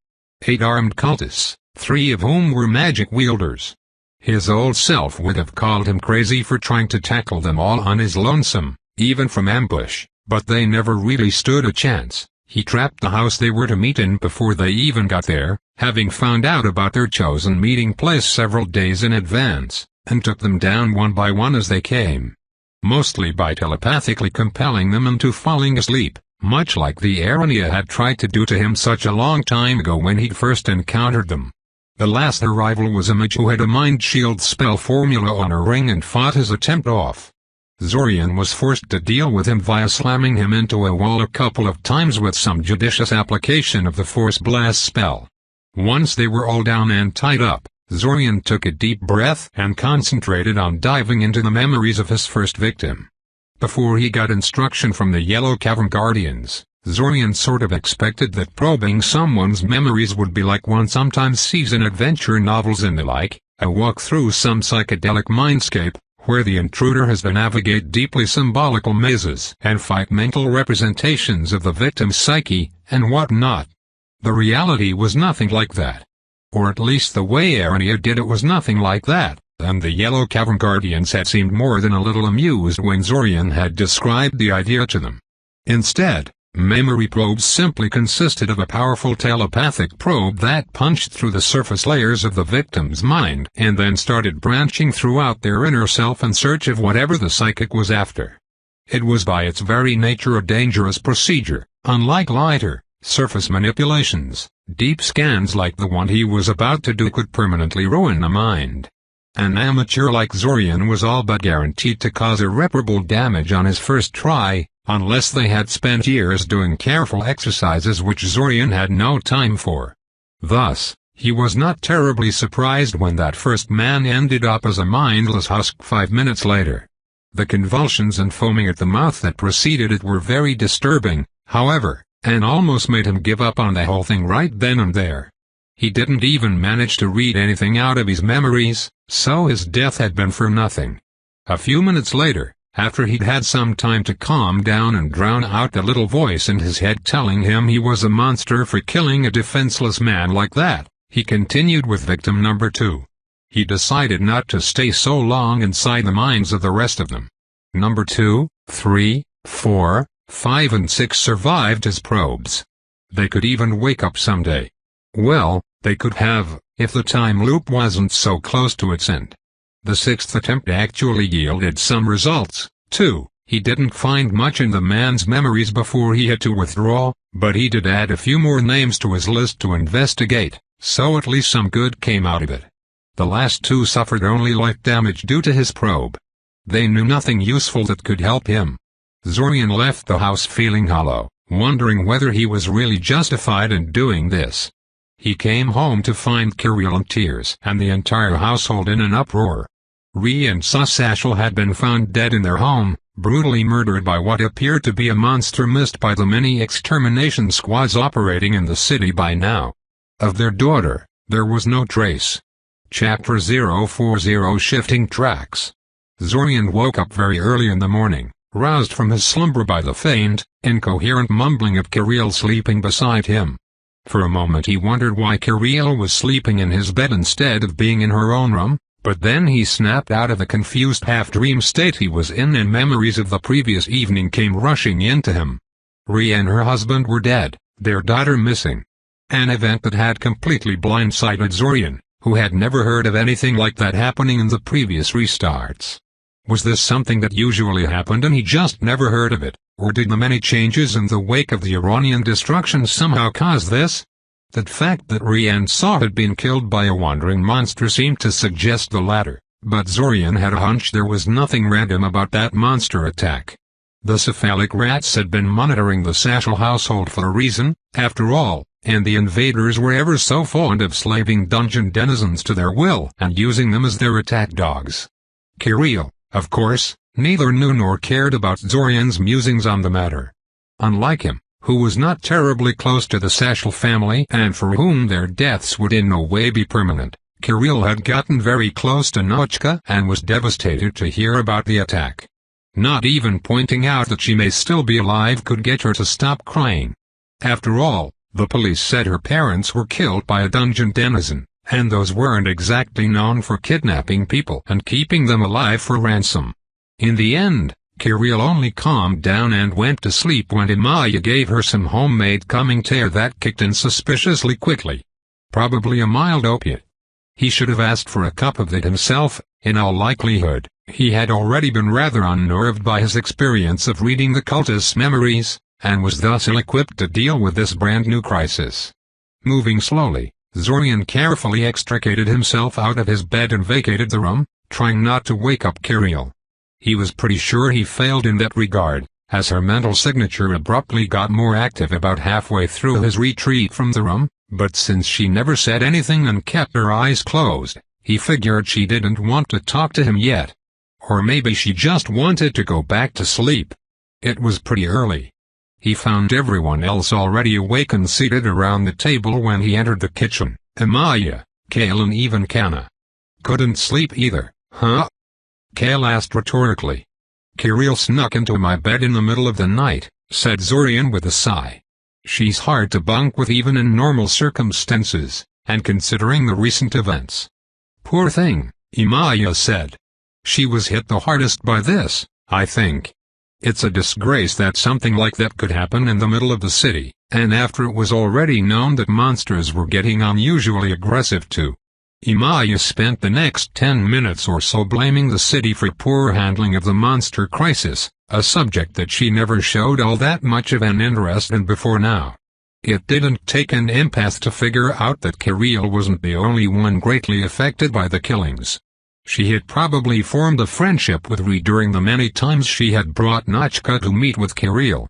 8 armed cultists, 3 of whom were magic wielders. His old self would have called him crazy for trying to tackle them all on his lonesome, even from ambush, but they never really stood a chance. He trapped the house they were to meet in before they even got there, having found out about their chosen meeting place several days in advance, and took them down one by one as they came. Mostly by telepathically compelling them into falling asleep, much like the Arania had tried to do to him such a long time ago when he'd first encountered them. The last arrival was a mage who had a mind shield spell formula on a ring and fought his attempt off. Zorian was forced to deal with him via slamming him into a wall a couple of times with some judicious application of the Force Blast spell. Once they were all down and tied up, Zorian took a deep breath and concentrated on diving into the memories of his first victim. Before he got instruction from the Yellow Cavern Guardians, Zorian sort of expected that probing someone's memories would be like one sometimes sees in adventure novels and the like, a walk through some psychedelic mindscape, where the intruder has to navigate deeply symbolical mazes and fight mental representations of the victim's psyche, and whatnot. The reality was nothing like that. Or at least the way Arania did it was nothing like that, and the Yellow Cavern Guardians had seemed more than a little amused when Zorian had described the idea to them. Instead, memory probes simply consisted of a powerful telepathic probe that punched through the surface layers of the victim's mind and then started branching throughout their inner self in search of whatever the psychic was after. It was by its very nature a dangerous procedure. Unlike lighter, surface manipulations, deep scans like the one he was about to do could permanently ruin a mind. An amateur like Zorian was all but guaranteed to cause irreparable damage on his first try, unless they had spent years doing careful exercises which Zorian had no time for. Thus, he was not terribly surprised when that first man ended up as a mindless husk 5 minutes later. The convulsions and foaming at the mouth that preceded it were very disturbing, however, and almost made him give up on the whole thing right then and there. He didn't even manage to read anything out of his memories, so his death had been for nothing. A few minutes later, after he'd had some time to calm down and drown out the little voice in his head telling him he was a monster for killing a defenseless man like that, he continued with victim number 2. He decided not to stay so long inside the minds of the rest of them. Number 2, 3, 4, 5 and 6 survived his probes. They could even wake up someday. Well, they could have, if the time loop wasn't so close to its end. The 6th attempt actually yielded some results, too. He didn't find much in the man's memories before he had to withdraw, but he did add a few more names to his list to investigate, so at least some good came out of it. The last 2 suffered only light damage due to his probe. They knew nothing useful that could help him. Zorian left the house feeling hollow, wondering whether he was really justified in doing this. He came home to find Kirill in tears and the entire household in an uproar. Ree and Sasashel had been found dead in their home, brutally murdered by what appeared to be a monster missed by the many extermination squads operating in the city by now. Of their daughter, there was no trace. Chapter 040 Shifting Tracks. Zorian woke up very early in the morning, roused from his slumber by the faint, incoherent mumbling of Kirill sleeping beside him. For a moment he wondered why Kirill was sleeping in his bed instead of being in her own room, But then he snapped out of the confused half-dream state he was in, and memories of the previous evening came rushing into him. Rhea and her husband were dead, their daughter missing. An event that had completely blindsided Zorian, who had never heard of anything like that happening in the previous restarts. Was this something that usually happened and he just never heard of it, or did the many changes in the wake of the Iranian destruction somehow cause this? The fact that Rhea and Saw had been killed by a wandering monster seemed to suggest the latter, but Zorian had a hunch there was nothing random about that monster attack. The cephalic rats had been monitoring the Sashal household for a reason, after all, and the invaders were ever so fond of slaving dungeon denizens to their will and using them as their attack dogs. Kirill, of course, neither knew nor cared about Zorian's musings on the matter. Unlike him, who was not terribly close to the Sashal family and for whom their deaths would in no way be permanent, Kirill had gotten very close to Nochka and was devastated to hear about the attack. Not even pointing out that she may still be alive could get her to stop crying. After all, the police said her parents were killed by a dungeon denizen, and those weren't exactly known for kidnapping people and keeping them alive for ransom. In the end, Kirill only calmed down and went to sleep when Imaya gave her some homemade calming tea that kicked in suspiciously quickly. Probably a mild opiate. He should have asked for a cup of it himself. In all likelihood, he had already been rather unnerved by his experience of reading the cultist's memories, and was thus ill-equipped to deal with this brand-new crisis. Moving slowly, Zorian carefully extricated himself out of his bed and vacated the room, trying not to wake up Kirill. He was pretty sure he failed in that regard, as her mental signature abruptly got more active about halfway through his retreat from the room, but since she never said anything and kept her eyes closed, he figured she didn't want to talk to him yet. Or maybe she just wanted to go back to sleep. It was pretty early. He found everyone else already awake and seated around the table when he entered the kitchen, Imaya, Kale and even Kana. Couldn't sleep either, huh? Kale asked rhetorically. Kirill snuck into my bed in the middle of the night, said Zorian with a sigh. She's hard to bunk with even in normal circumstances, and considering the recent events. Poor thing, Imaya said. She was hit the hardest by this, I think. It's a disgrace that something like that could happen in the middle of the city, and after it was already known that monsters were getting unusually aggressive too. Imaya spent the next 10 minutes or so blaming the city for poor handling of the monster crisis, a subject that she never showed all that much of an interest in before now. It didn't take an empath to figure out that Kirill wasn't the only one greatly affected by the killings. She had probably formed a friendship with Rhea during the many times she had brought Nochka to meet with Kirill.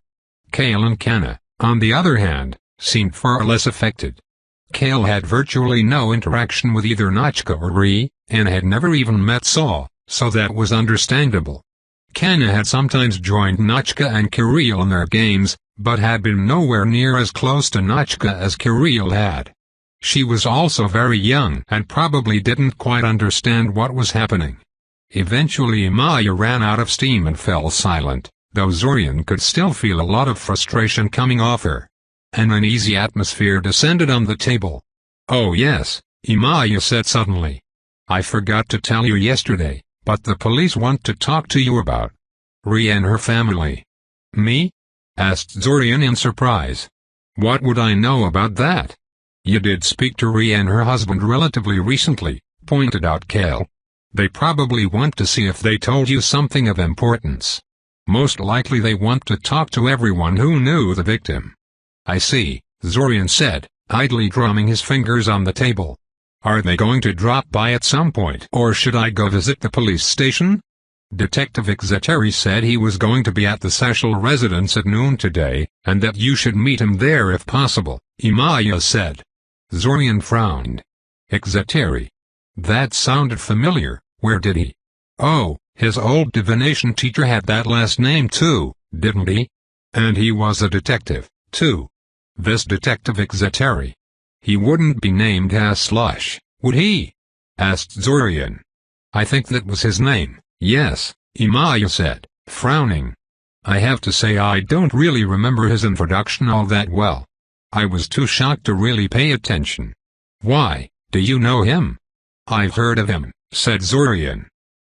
Kale and Kana, on the other hand, seemed far less affected. Kale had virtually no interaction with either Nochka or Rhea, and had never even met Saw, so that was understandable. Kana had sometimes joined Nochka and Kirill in their games, but had been nowhere near as close to Nochka as Kirill had. She was also very young and probably didn't quite understand what was happening. Eventually Imaya ran out of steam and fell silent, though Zorian could still feel a lot of frustration coming off her. An uneasy atmosphere descended on the table. Oh yes, Imaya said suddenly. I forgot to tell you yesterday, but the police want to talk to you about Rhea and her family. Me? Asked Zorian in surprise. What would I know about that? You did speak to Rhea and her husband relatively recently, pointed out Kale. They probably want to see if they told you something of importance. Most likely they want to talk to everyone who knew the victim. I see, Zorian said, idly drumming his fingers on the table. Are they going to drop by at some point, or should I go visit the police station? Detective Exeteri said he was going to be at the Sashal residence at noon today, and that you should meet him there if possible, Imaya said. Zorian frowned. Exeteri. That sounded familiar. Where did he? Oh, his old divination teacher had that last name too, didn't he? And he was a detective, too. This Detective Exeteri. He wouldn't be named as Slush, would he? Asked Zorian. I think that was his name, yes, Imaya said, frowning. I have to say I don't really remember his introduction all that well. I was too shocked to really pay attention. Why, do you know him? I've heard of him, said Zorian.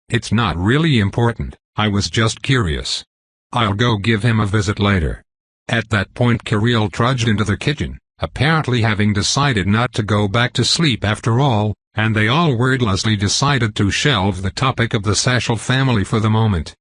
"It's not really important, I was just curious. I'll go give him a visit later." At that point Kirill trudged into the kitchen, apparently having decided not to go back to sleep after all, and they all wordlessly decided to shelve the topic of the Sashel family for the moment.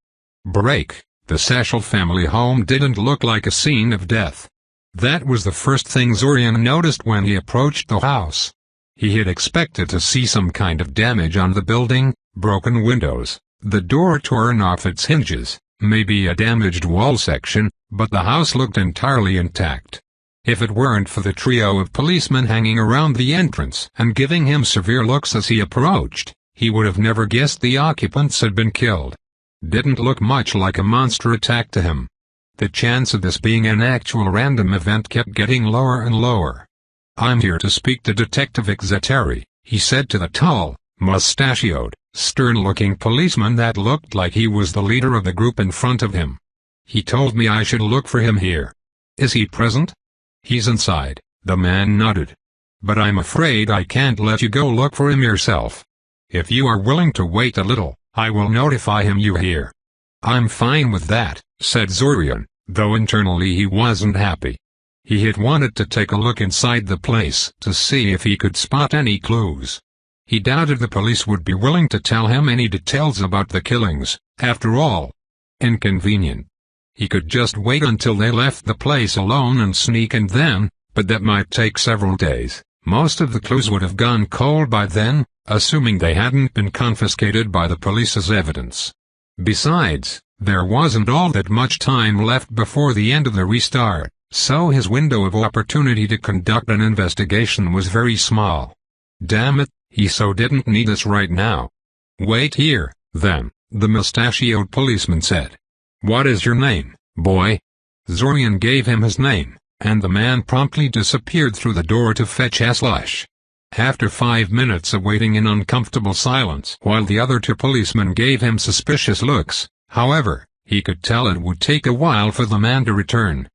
Break. The Sashel family home didn't look like a scene of death. That was the first thing Zorian noticed when he approached the house. He had expected to see some kind of damage on the building, broken windows, the door torn off its hinges, maybe a damaged wall section, but the house looked entirely intact. If it weren't for the trio of policemen hanging around the entrance and giving him severe looks as he approached, he would have never guessed the occupants had been killed. Didn't look much like a monster attack to him. The chance of this being an actual random event kept getting lower and lower. "I'm here to speak to Detective Exeteri," he said to the tall, mustachioed, stern-looking policeman that looked like he was the leader of the group in front of him. "He told me I should look for him here. Is he present?" "He's inside," the man nodded. "But I'm afraid I can't let you go look for him yourself. If you are willing to wait a little, I will notify him you're here." "I'm fine with that," said Zorian, though internally he wasn't happy. He had wanted to take a look inside the place to see if he could spot any clues. He doubted the police would be willing to tell him any details about the killings, after all. Inconvenient. He could just wait until they left the place alone and sneak in then, but that might take several days. Most of the clues would have gone cold by then, assuming they hadn't been confiscated by the police as evidence. Besides, there wasn't all that much time left before the end of the restart, so his window of opportunity to conduct an investigation was very small. Damn it, he so didn't need this right now. "Wait here, then," the mustachioed policeman said. "What is your name, boy?" Zorian gave him his name, and the man promptly disappeared through the door to fetch a slush. After 5 minutes of waiting in uncomfortable silence while the other two policemen gave him suspicious looks, however, he could tell it would take a while for the man to return.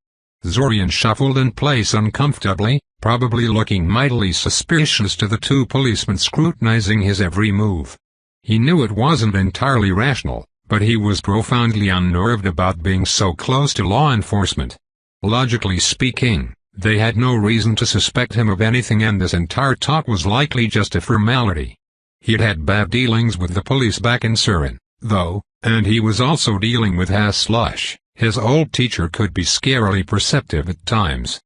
Zorian shuffled in place uncomfortably, probably looking mightily suspicious to the two policemen scrutinizing his every move. He knew it wasn't entirely rational, but he was profoundly unnerved about being so close to law enforcement. Logically speaking, they had no reason to suspect him of anything, and this entire talk was likely just a formality. He'd had bad dealings with the police back in Surin, though, and he was also dealing with Slush. His old teacher could be scarily perceptive at times.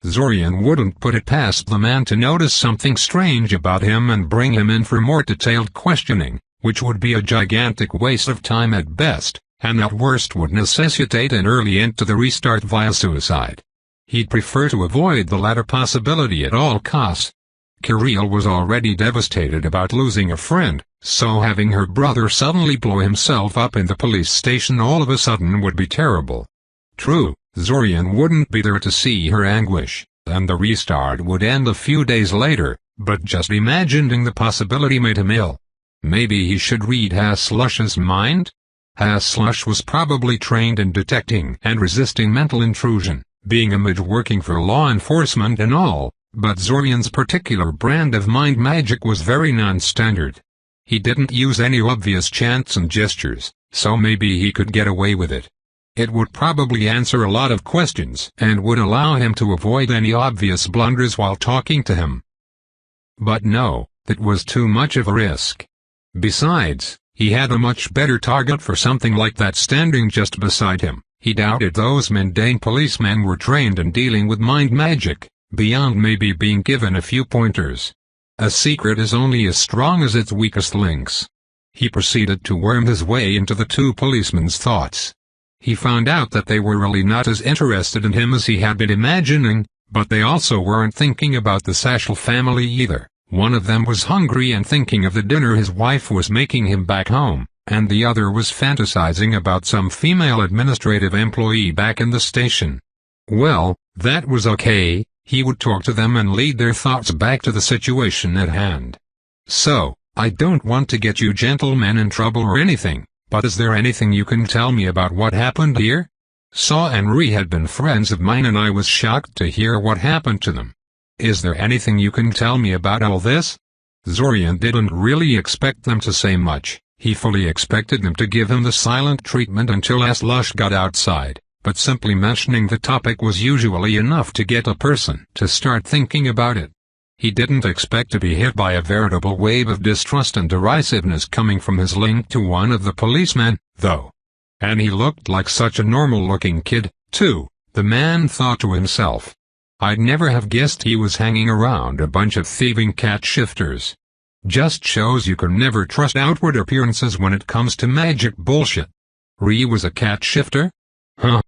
Zorian wouldn't put it past the man to notice something strange about him and bring him in for more detailed questioning, which would be a gigantic waste of time at best, and at worst would necessitate an early end to the restart via suicide. He'd prefer to avoid the latter possibility at all costs. Kirill was already devastated about losing a friend, so having her brother suddenly blow himself up in the police station all of a sudden would be terrible. True, Zorian wouldn't be there to see her anguish, and the restart would end a few days later, but just imagining the possibility made him ill. Maybe he should read Slush's mind? Slush was probably trained in detecting and resisting mental intrusion, being a mage working for law enforcement and all, but Zorian's particular brand of mind magic was very non-standard. He didn't use any obvious chants and gestures, so maybe he could get away with it. It would probably answer a lot of questions and would allow him to avoid any obvious blunders while talking to him. But no, that was too much of a risk. Besides, he had a much better target for something like that standing just beside him. He doubted those mundane policemen were trained in dealing with mind magic, beyond maybe being given a few pointers. A secret is only as strong as its weakest links. He proceeded to worm his way into the two policemen's thoughts. He found out that they were really not as interested in him as he had been imagining, but they also weren't thinking about the Sashel family either. One of them was hungry and thinking of the dinner his wife was making him back home, and the other was fantasizing about some female administrative employee back in the station. Well, that was okay, he would talk to them and lead their thoughts back to the situation at hand. "So, I don't want to get you gentlemen in trouble or anything, but is there anything you can tell me about what happened here? Saw and Ree had been friends of mine and I was shocked to hear what happened to them. Is there anything you can tell me about all this?" Zorian didn't really expect them to say much. He fully expected them to give him the silent treatment until Slush got outside, but simply mentioning the topic was usually enough to get a person to start thinking about it. He didn't expect to be hit by a veritable wave of distrust and derisiveness coming from his link to one of the policemen, though. And he looked like such a normal-looking kid, too, the man thought to himself. I'd never have guessed he was hanging around a bunch of thieving cat shifters. Just shows you can never trust outward appearances when it comes to magic bullshit. Ree was a cat shifter? Huh.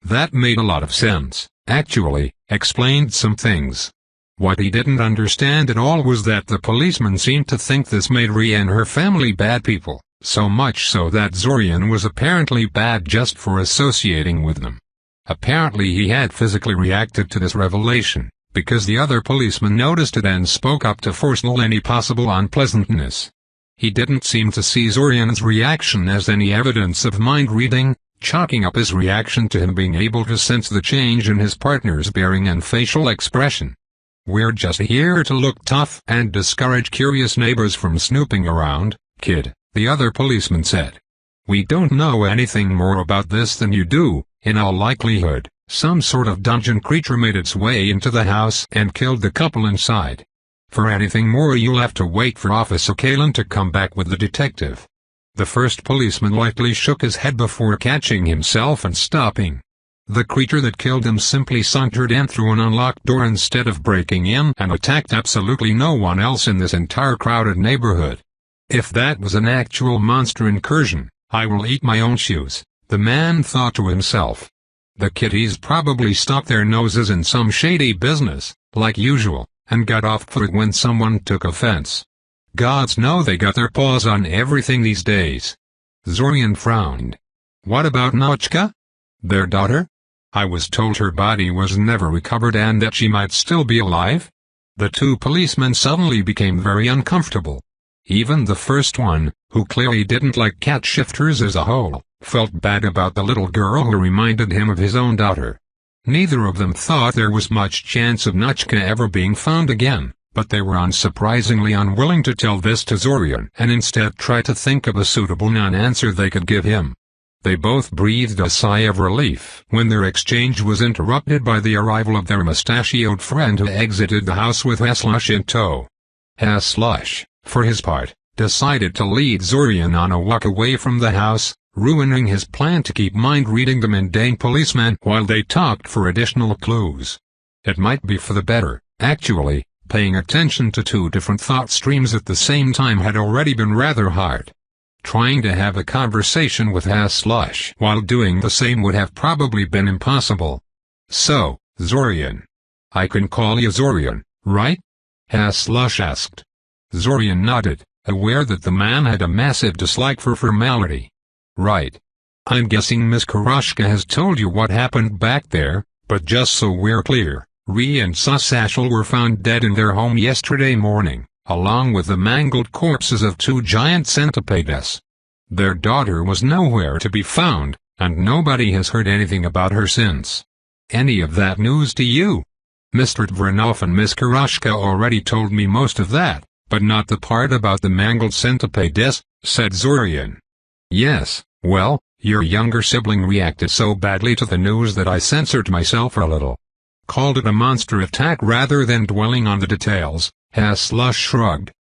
That made a lot of sense, actually, explained some things. What he didn't understand at all was that the policeman seemed to think this made Ree and her family bad people, so much so that Zorian was apparently bad just for associating with them. Apparently he had physically reacted to this revelation, because the other policeman noticed it and spoke up to forestall any possible unpleasantness. He didn't seem to see Zorian's reaction as any evidence of mind reading, chalking up his reaction to him being able to sense the change in his partner's bearing and facial expression. We're just here to look tough and discourage curious neighbors from snooping around, kid, the other policeman said. We don't know anything more about this than you do. In all likelihood, some sort of dungeon creature made its way into the house and killed the couple inside. For anything more you'll have to wait for Officer Kalen to come back with the detective. The first policeman lightly shook his head before catching himself and stopping. The creature that killed him simply sauntered in through an unlocked door instead of breaking in and attacked absolutely no one else in this entire crowded neighborhood. If that was an actual monster incursion, I will eat my own shoes, the man thought to himself. The kitties probably stuck their noses in some shady business, like usual, and got off for it when someone took offense. Gods know they got their paws on everything these days. Zorian frowned. What about Nochka? Their daughter? I was told her body was never recovered and that she might still be alive. The two policemen suddenly became very uncomfortable. Even the first one, who clearly didn't like cat shifters as a whole, felt bad about the little girl who reminded him of his own daughter. Neither of them thought there was much chance of Nochka ever being found again, but they were unsurprisingly unwilling to tell this to Zorian and instead tried to think of a suitable non-answer they could give him. They both breathed a sigh of relief when their exchange was interrupted by the arrival of their mustachioed friend who exited the house with Slush in tow. Slush, for his part, decided to lead Zorian on a walk away from the house, ruining his plan to keep mind-reading the mundane policeman while they talked for additional clues. It might be for the better, actually. Paying attention to two different thought streams at the same time had already been rather hard. Trying to have a conversation with Slush while doing the same would have probably been impossible. So, Zorian. I can call you Zorian, right? Slush asked. Zorian nodded, aware that the man had a massive dislike for formality. Right. I'm guessing Miss Karashka has told you what happened back there, but just so we're clear, Ree and Susashel were found dead in their home yesterday morning, along with the mangled corpses of two giant centipedes. Their daughter was nowhere to be found, and nobody has heard anything about her since. Any of that news to you? Mr. Dvornov and Miss Karashka already told me most of that, but not the part about the mangled centipedes, said Zorian. Yes, well, your younger sibling reacted so badly to the news that I censored myself a little. Called it a monster attack rather than dwelling on the details. Slush shrugged.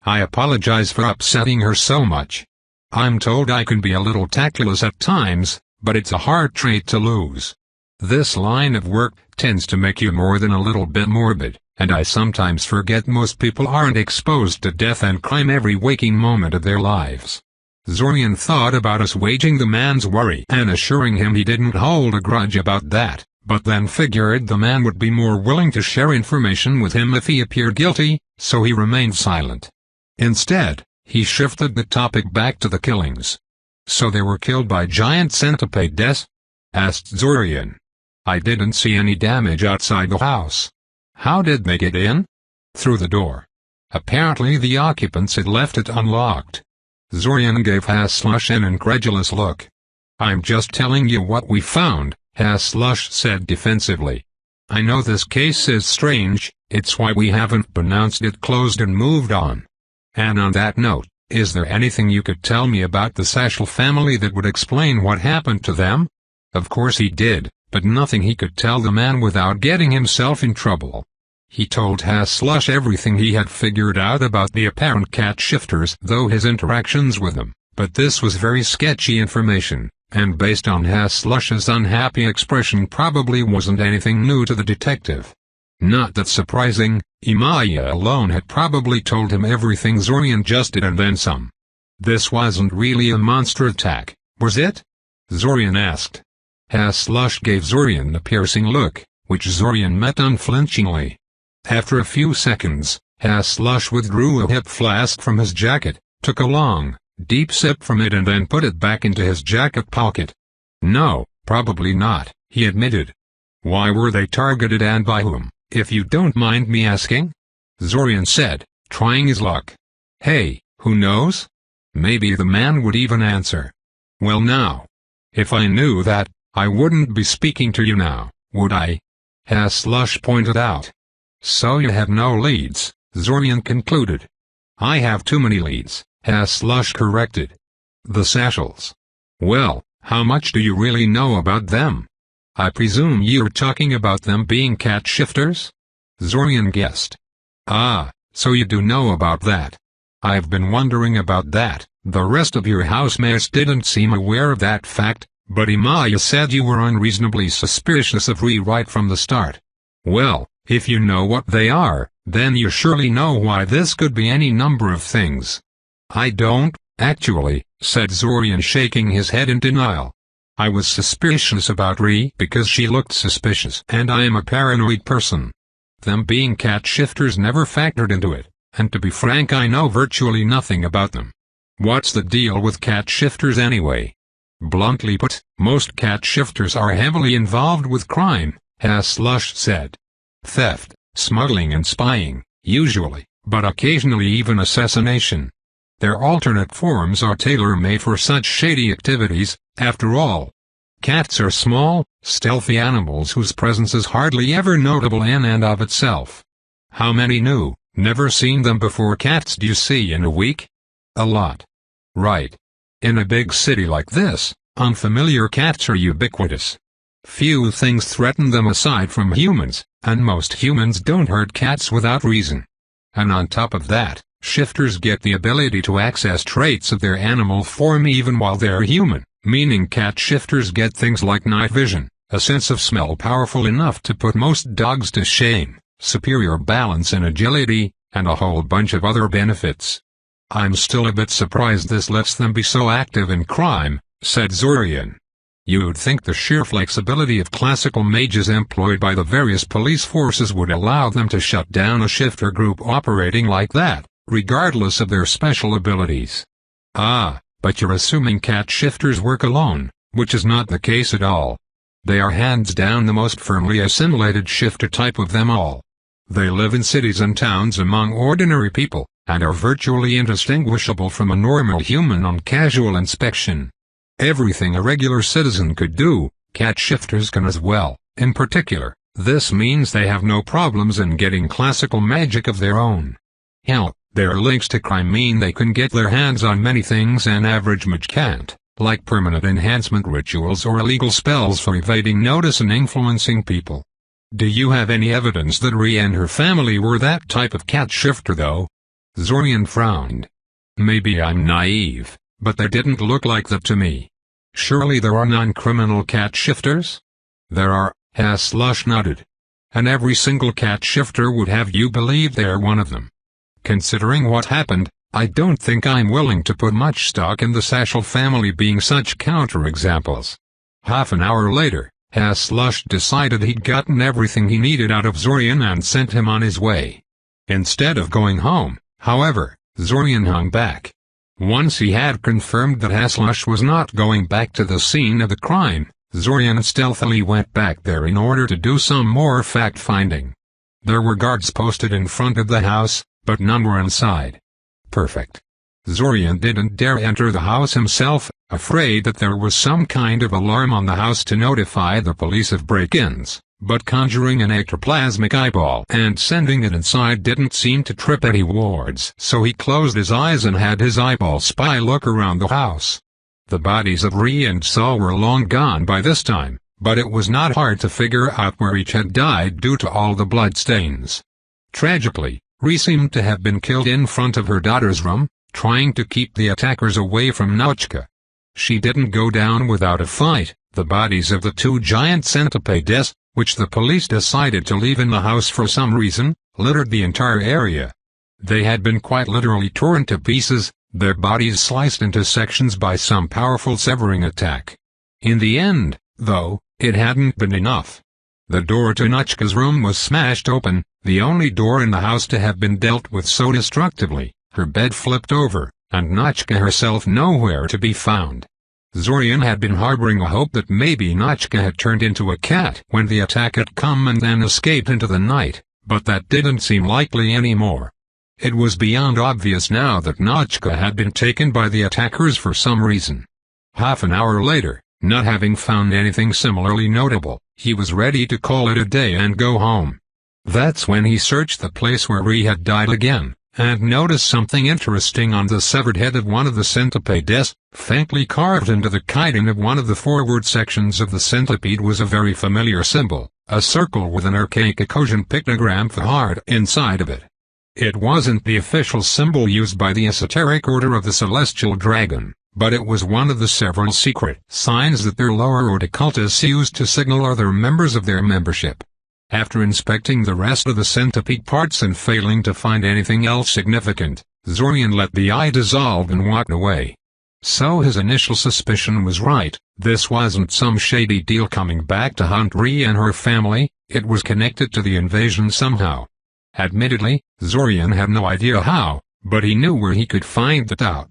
I apologize for upsetting her so much. I'm told I can be a little tactless at times, but it's a hard trait to lose. This line of work tends to make you more than a little bit morbid, and I sometimes forget most people aren't exposed to death and crime every waking moment of their lives. Zorian thought about assuaging the man's worry and assuring him he didn't hold a grudge about that, but then figured the man would be more willing to share information with him if he appeared guilty, so he remained silent. Instead, he shifted the topic back to the killings. So they were killed by giant centipedes? Asked Zorian. I didn't see any damage outside the house. How did they get in? Through the door. Apparently the occupants had left it unlocked. Zorian gave Slush an incredulous look. I'm just telling you what we found, Slush said defensively. I know this case is strange, it's why we haven't pronounced it closed and moved on, And on that note, is there anything you could tell me about the Satchel family that would explain what happened to them? Of course he did, but nothing he could tell the man without getting himself in trouble. He told Slush everything he had figured out about the apparent cat shifters, though his interactions with them, but this was very sketchy information, and based on Slush's unhappy expression probably wasn't anything new to the detective. Not that surprising, Imaya alone had probably told him everything Zorian just did and then some. This wasn't really a monster attack, was it? Zorian asked. Slush gave Zorian a piercing look, which Zorian met unflinchingly. After a few seconds, Slush withdrew a hip flask from his jacket, took a long, deep sip from it and then put it back into his jacket pocket. No, probably not, he admitted. Why were they targeted and by whom, if you don't mind me asking? Zorian said, trying his luck. Hey, who knows? Maybe the man would even answer. Well now. If I knew that, I wouldn't be speaking to you now, would I? Slush pointed out. So you have no leads, Zorian concluded. I have too many leads, Slush corrected. The Satchels. Well, how much do you really know about them? I presume you're talking about them being cat shifters? Zorian guessed. Ah, so you do know about that. I've been wondering about that. The rest of your housemates didn't seem aware of that fact, but Imaya said you were unreasonably suspicious of Ree right from the start. Well, if you know what they are, then you surely know why this could be any number of things. I don't, actually, said Zorian shaking his head in denial. I was suspicious about Ree because she looked suspicious and I am a paranoid person. Them being cat shifters never factored into it, and to be frank I know virtually nothing about them. What's the deal with cat shifters anyway? Bluntly put, most cat shifters are heavily involved with crime, Slush said. Theft, smuggling and spying, usually, but occasionally even assassination. Their alternate forms are tailor-made for such shady activities, after all. Cats are small, stealthy animals whose presence is hardly ever notable in and of itself. How many new, never seen them before cats do you see in a week? A lot. Right. In a big city like this, unfamiliar cats are ubiquitous. Few things threaten them aside from humans, and most humans don't hurt cats without reason. And on top of that, shifters get the ability to access traits of their animal form even while they're human, meaning cat shifters get things like night vision, a sense of smell powerful enough to put most dogs to shame, superior balance and agility, and a whole bunch of other benefits. I'm still a bit surprised this lets them be so active in crime, said Zorian. You'd think the sheer flexibility of classical mages employed by the various police forces would allow them to shut down a shifter group operating like that, regardless of their special abilities. Ah, but you're assuming cat shifters work alone, which is not the case at all. They are hands down the most firmly assimilated shifter type of them all. They live in cities and towns among ordinary people, and are virtually indistinguishable from a normal human on casual inspection. Everything a regular citizen could do, cat shifters can as well. In particular, this means they have no problems in getting classical magic of their own. Hell, their links to crime mean they can get their hands on many things an average mage can't, like permanent enhancement rituals or illegal spells for evading notice and influencing people. Do you have any evidence that Ree and her family were that type of cat shifter though? Zorian frowned. Maybe I'm naive, but they didn't look like that to me. Surely there are non-criminal cat shifters? There are, Slush nodded. And every single cat shifter would have you believe they're one of them. Considering what happened, I don't think I'm willing to put much stock in the Satchel family being such counterexamples. Half an hour later, Slush decided he'd gotten everything he needed out of Zorian and sent him on his way. Instead of going home, however, Zorian hung back. Once he had confirmed that Slush was not going back to the scene of the crime, Zorian stealthily went back there in order to do some more fact-finding. There were guards posted in front of the house, but none were inside. Perfect. Zorian didn't dare enter the house himself, afraid that there was some kind of alarm on the house to notify the police of break-ins, but conjuring an ectoplasmic eyeball and sending it inside didn't seem to trip any wards, so he closed his eyes and had his eyeball spy look around the house. The bodies of Rhea and Saul were long gone by this time, but it was not hard to figure out where each had died due to all the bloodstains. Tragically, Rhea seemed to have been killed in front of her daughter's room, trying to keep the attackers away from Nauchka. She didn't go down without a fight. The bodies of the two giant centipedes, which the police decided to leave in the house for some reason, littered the entire area. They had been quite literally torn to pieces, their bodies sliced into sections by some powerful severing attack. In the end, though, it hadn't been enough. The door to Nauchka's room was smashed open, the only door in the house to have been dealt with so destructively. Her bed flipped over, and Nauchka herself nowhere to be found. Zorian had been harboring a hope that maybe Nauchka had turned into a cat when the attack had come and then escaped into the night, but that didn't seem likely anymore. It was beyond obvious now that Nauchka had been taken by the attackers for some reason. Half an hour later, not having found anything similarly notable, he was ready to call it a day and go home. That's when he searched the place where Rhea had died again, and noticed something interesting on the severed head of one of the centipedes. Faintly carved into the chitin of one of the forward sections of the centipede was a very familiar symbol, a circle with an archaic Ecosian pictogram for heart inside of it. It wasn't the official symbol used by the esoteric order of the Celestial Dragon, but it was one of the several secret signs that their lower order cultists used to signal other members of their membership. After inspecting the rest of the centipede parts and failing to find anything else significant, Zorian let the eye dissolve and walked away. So his initial suspicion was right, this wasn't some shady deal coming back to hunt Rhea and her family, it was connected to the invasion somehow. Admittedly, Zorian had no idea how, but he knew where he could find that out.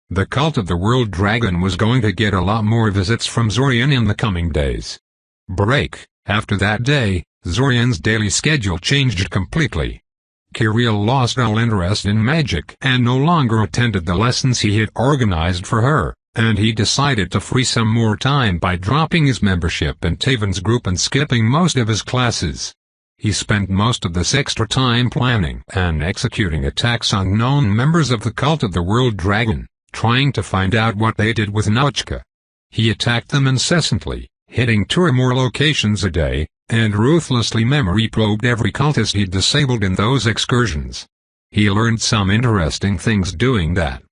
The cult of the World Dragon was going to get a lot more visits from Zorian in the coming days. Break. After that day, Zorian's daily schedule changed completely. Kirill lost all interest in magic and no longer attended the lessons he had organized for her, and he decided to free some more time by dropping his membership in Taven's group and skipping most of his classes. He spent most of this extra time planning and executing attacks on known members of the cult of the World Dragon, trying to find out what they did with Nauchka. He attacked them incessantly, hitting 2 or more locations a day, and ruthlessly memory probed every cultist he'd disabled in those excursions. He learned some interesting things doing that.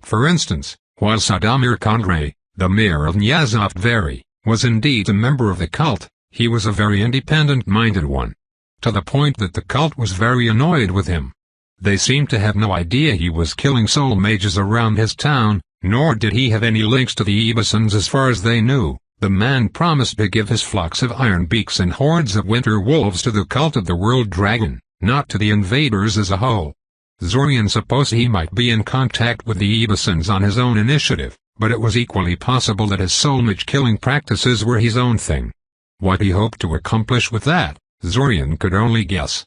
For instance, while Sadamir Kondre, the mayor of Nyazov-Vary, was indeed a member of the cult, he was a very independent-minded one. To the point that the cult was very annoyed with him. They seemed to have no idea he was killing soul mages around his town, nor did he have any links to the Ebusons as far as they knew. The man promised to give his flocks of iron beaks and hordes of winter wolves to the cult of the World Dragon, not to the invaders as a whole. Zorian supposed he might be in contact with the Ebusons on his own initiative, but it was equally possible that his soul mage killing practices were his own thing. What he hoped to accomplish with that, Zorian could only guess.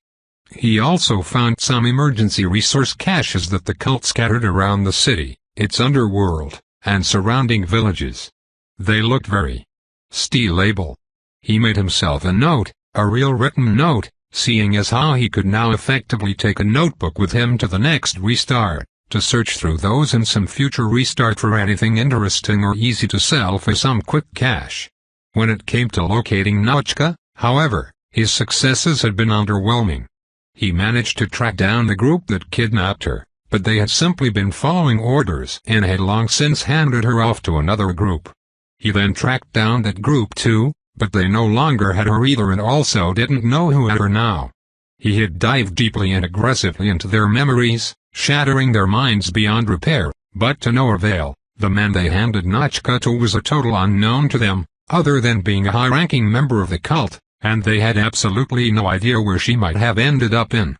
He also found some emergency resource caches that the cult scattered around the city, its underworld, and surrounding villages. They looked very stealable. He made himself a note, a real written note, seeing as how he could now effectively take a notebook with him to the next restart, to search through those in some future restart for anything interesting or easy to sell for some quick cash. When it came to locating Nauchka, however, his successes had been underwhelming. He managed to track down the group that kidnapped her, but they had simply been following orders and had long since handed her off to another group. He then tracked down that group too, but they no longer had her either and also didn't know who had her now. He had dived deeply and aggressively into their memories, shattering their minds beyond repair, but to no avail. The man they handed Nauchka to was a total unknown to them, other than being a high-ranking member of the cult, and they had absolutely no idea where she might have ended up in.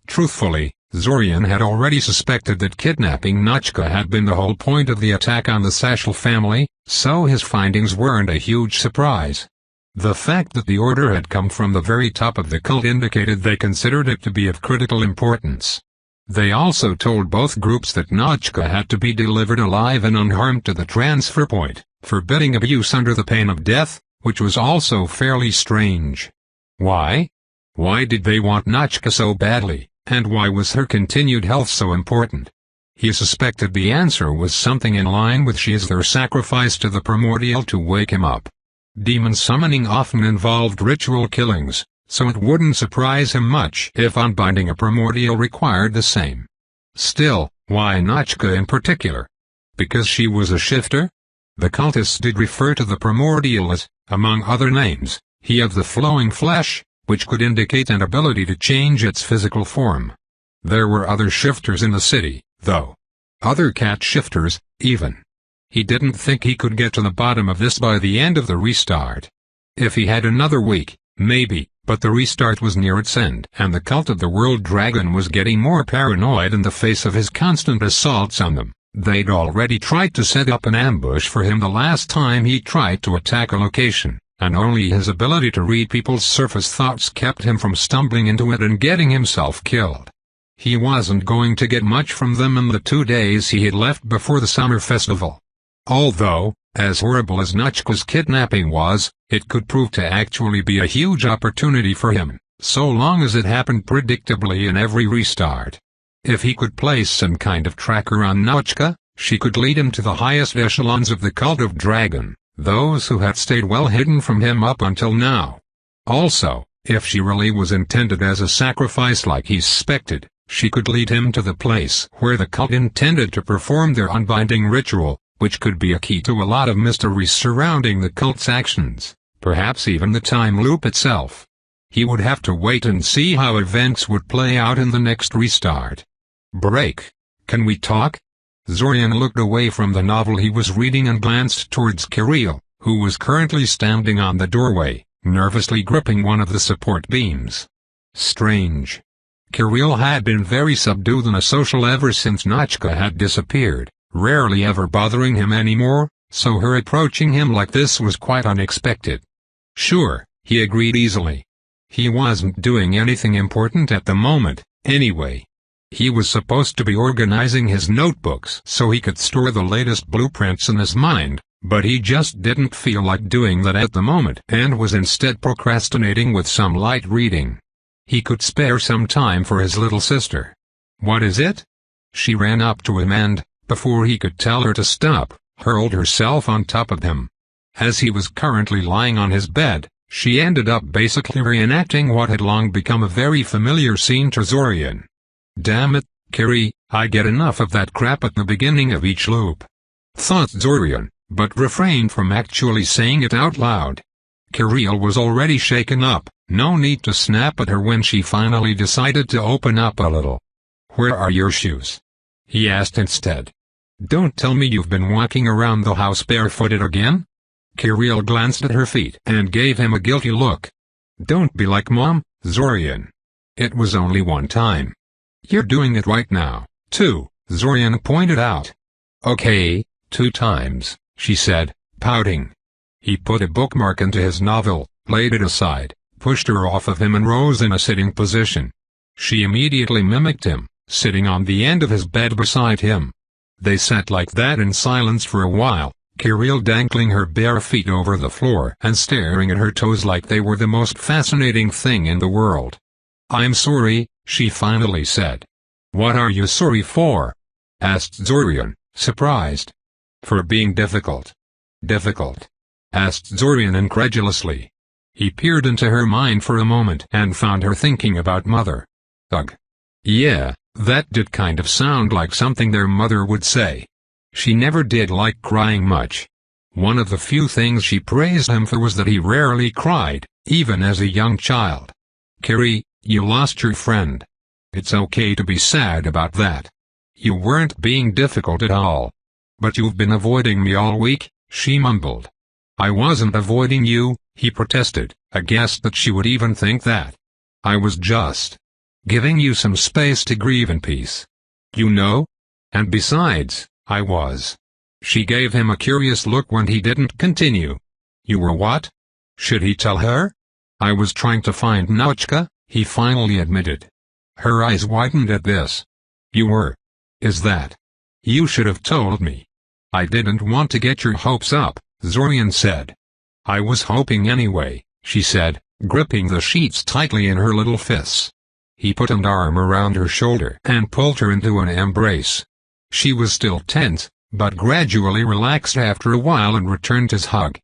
Truthfully, Zorian had already suspected that kidnapping Nauchka had been the whole point of the attack on the Sashel family, so his findings weren't a huge surprise. The fact that the order had come from the very top of the cult indicated they considered it to be of critical importance. They also told both groups that Nauchka had to be delivered alive and unharmed to the transfer point, forbidding abuse under the pain of death, which was also fairly strange. Why? Why did they want Nachka so badly, and why was her continued health so important? He suspected the answer was something in line with their sacrifice to the primordial to wake him up. Demon summoning often involved ritual killings, so it wouldn't surprise him much if unbinding a primordial required the same. Still, why Nachka in particular? Because she was a shifter? The cultists did refer to the primordial as, among other names, he of the flowing flesh, which could indicate an ability to change its physical form. There were other shifters in the city, though. Other cat shifters, even. He didn't think he could get to the bottom of this by the end of the restart. If he had another week, maybe, but the restart was near its end, and the cult of the World Dragon was getting more paranoid in the face of his constant assaults on them. They'd already tried to set up an ambush for him the last time he tried to attack a location, and only his ability to read people's surface thoughts kept him from stumbling into it and getting himself killed. He wasn't going to get much from them in the 2 days he had left before the summer festival. Although, as horrible as Nachka's kidnapping was, it could prove to actually be a huge opportunity for him, so long as it happened predictably in every restart. If he could place some kind of tracker on Nachka, she could lead him to the highest echelons of the cult of Dragon, those who had stayed well hidden from him up until now. Also, if she really was intended as a sacrifice like he suspected, she could lead him to the place where the cult intended to perform their unbinding ritual, which could be a key to a lot of mysteries surrounding the cult's actions, perhaps even the time loop itself. He would have to wait and see how events would play out in the next restart. Break. Can we talk? Zorian looked away from the novel he was reading and glanced towards Kirill, who was currently standing on the doorway, nervously gripping one of the support beams. Strange. Kirill had been very subdued and asocial ever since Nachka had disappeared, rarely ever bothering him anymore, so her approaching him like this was quite unexpected. Sure, he agreed easily. He wasn't doing anything important at the moment, anyway. He was supposed to be organizing his notebooks so he could store the latest blueprints in his mind, but he just didn't feel like doing that at the moment and was instead procrastinating with some light reading. He could spare some time for his little sister. What is it? She ran up to him and, before he could tell her to stop, hurled herself on top of him. As he was currently lying on his bed, she ended up basically reenacting what had long become a very familiar scene to Zorian. Damn it, Kiri, I get enough of that crap at the beginning of each loop. Thought Zorian, but refrained from actually saying it out loud. Kirill was already shaken up, no need to snap at her when she finally decided to open up a little. Where are your shoes? He asked instead. Don't tell me you've been walking around the house barefooted again? Kirill glanced at her feet and gave him a guilty look. Don't be like Mom, Zorian. It was only one time. You're doing it right now, too, Zorian pointed out. Okay, 2 times, she said, pouting. He put a bookmark into his novel, laid it aside, pushed her off of him and rose in a sitting position. She immediately mimicked him, sitting on the end of his bed beside him. They sat like that in silence for a while, Kirill dangling her bare feet over the floor and staring at her toes like they were the most fascinating thing in the world. I'm sorry, she finally said. What are you sorry for? Asked Zorian, surprised. For being difficult. Difficult? Asked Zorian incredulously. He peered into her mind for a moment and found her thinking about Mother. Ugh. Yeah, that did kind of sound like something their mother would say. She never did like crying much. One of the few things she praised him for was that he rarely cried, even as a young child. Kiri, you lost your friend. It's okay to be sad about that. You weren't being difficult at all. But you've been avoiding me all week, she mumbled. I wasn't avoiding you, he protested, aghast that she would even think that. I was just giving you some space to grieve in peace. You know? And besides, I was. She gave him a curious look when he didn't continue. You were what? Should he tell her? I was trying to find Nachka, he finally admitted. Her eyes widened at this. You were? Is that? You should have told me. I didn't want to get your hopes up, Zorian said. I was hoping anyway, she said, gripping the sheets tightly in her little fists. He put an arm around her shoulder and pulled her into an embrace. She was still tense, but gradually relaxed after a while and returned his hug.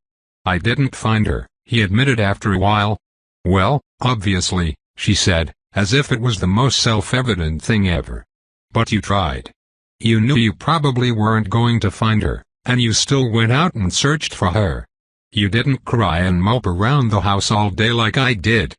"I didn't find her," he admitted after a while. "Well, obviously," she said, as if it was the most self-evident thing ever. "But you tried. You knew you probably weren't going to find her, and you still went out and searched for her. You didn't cry and mope around the house all day like I did."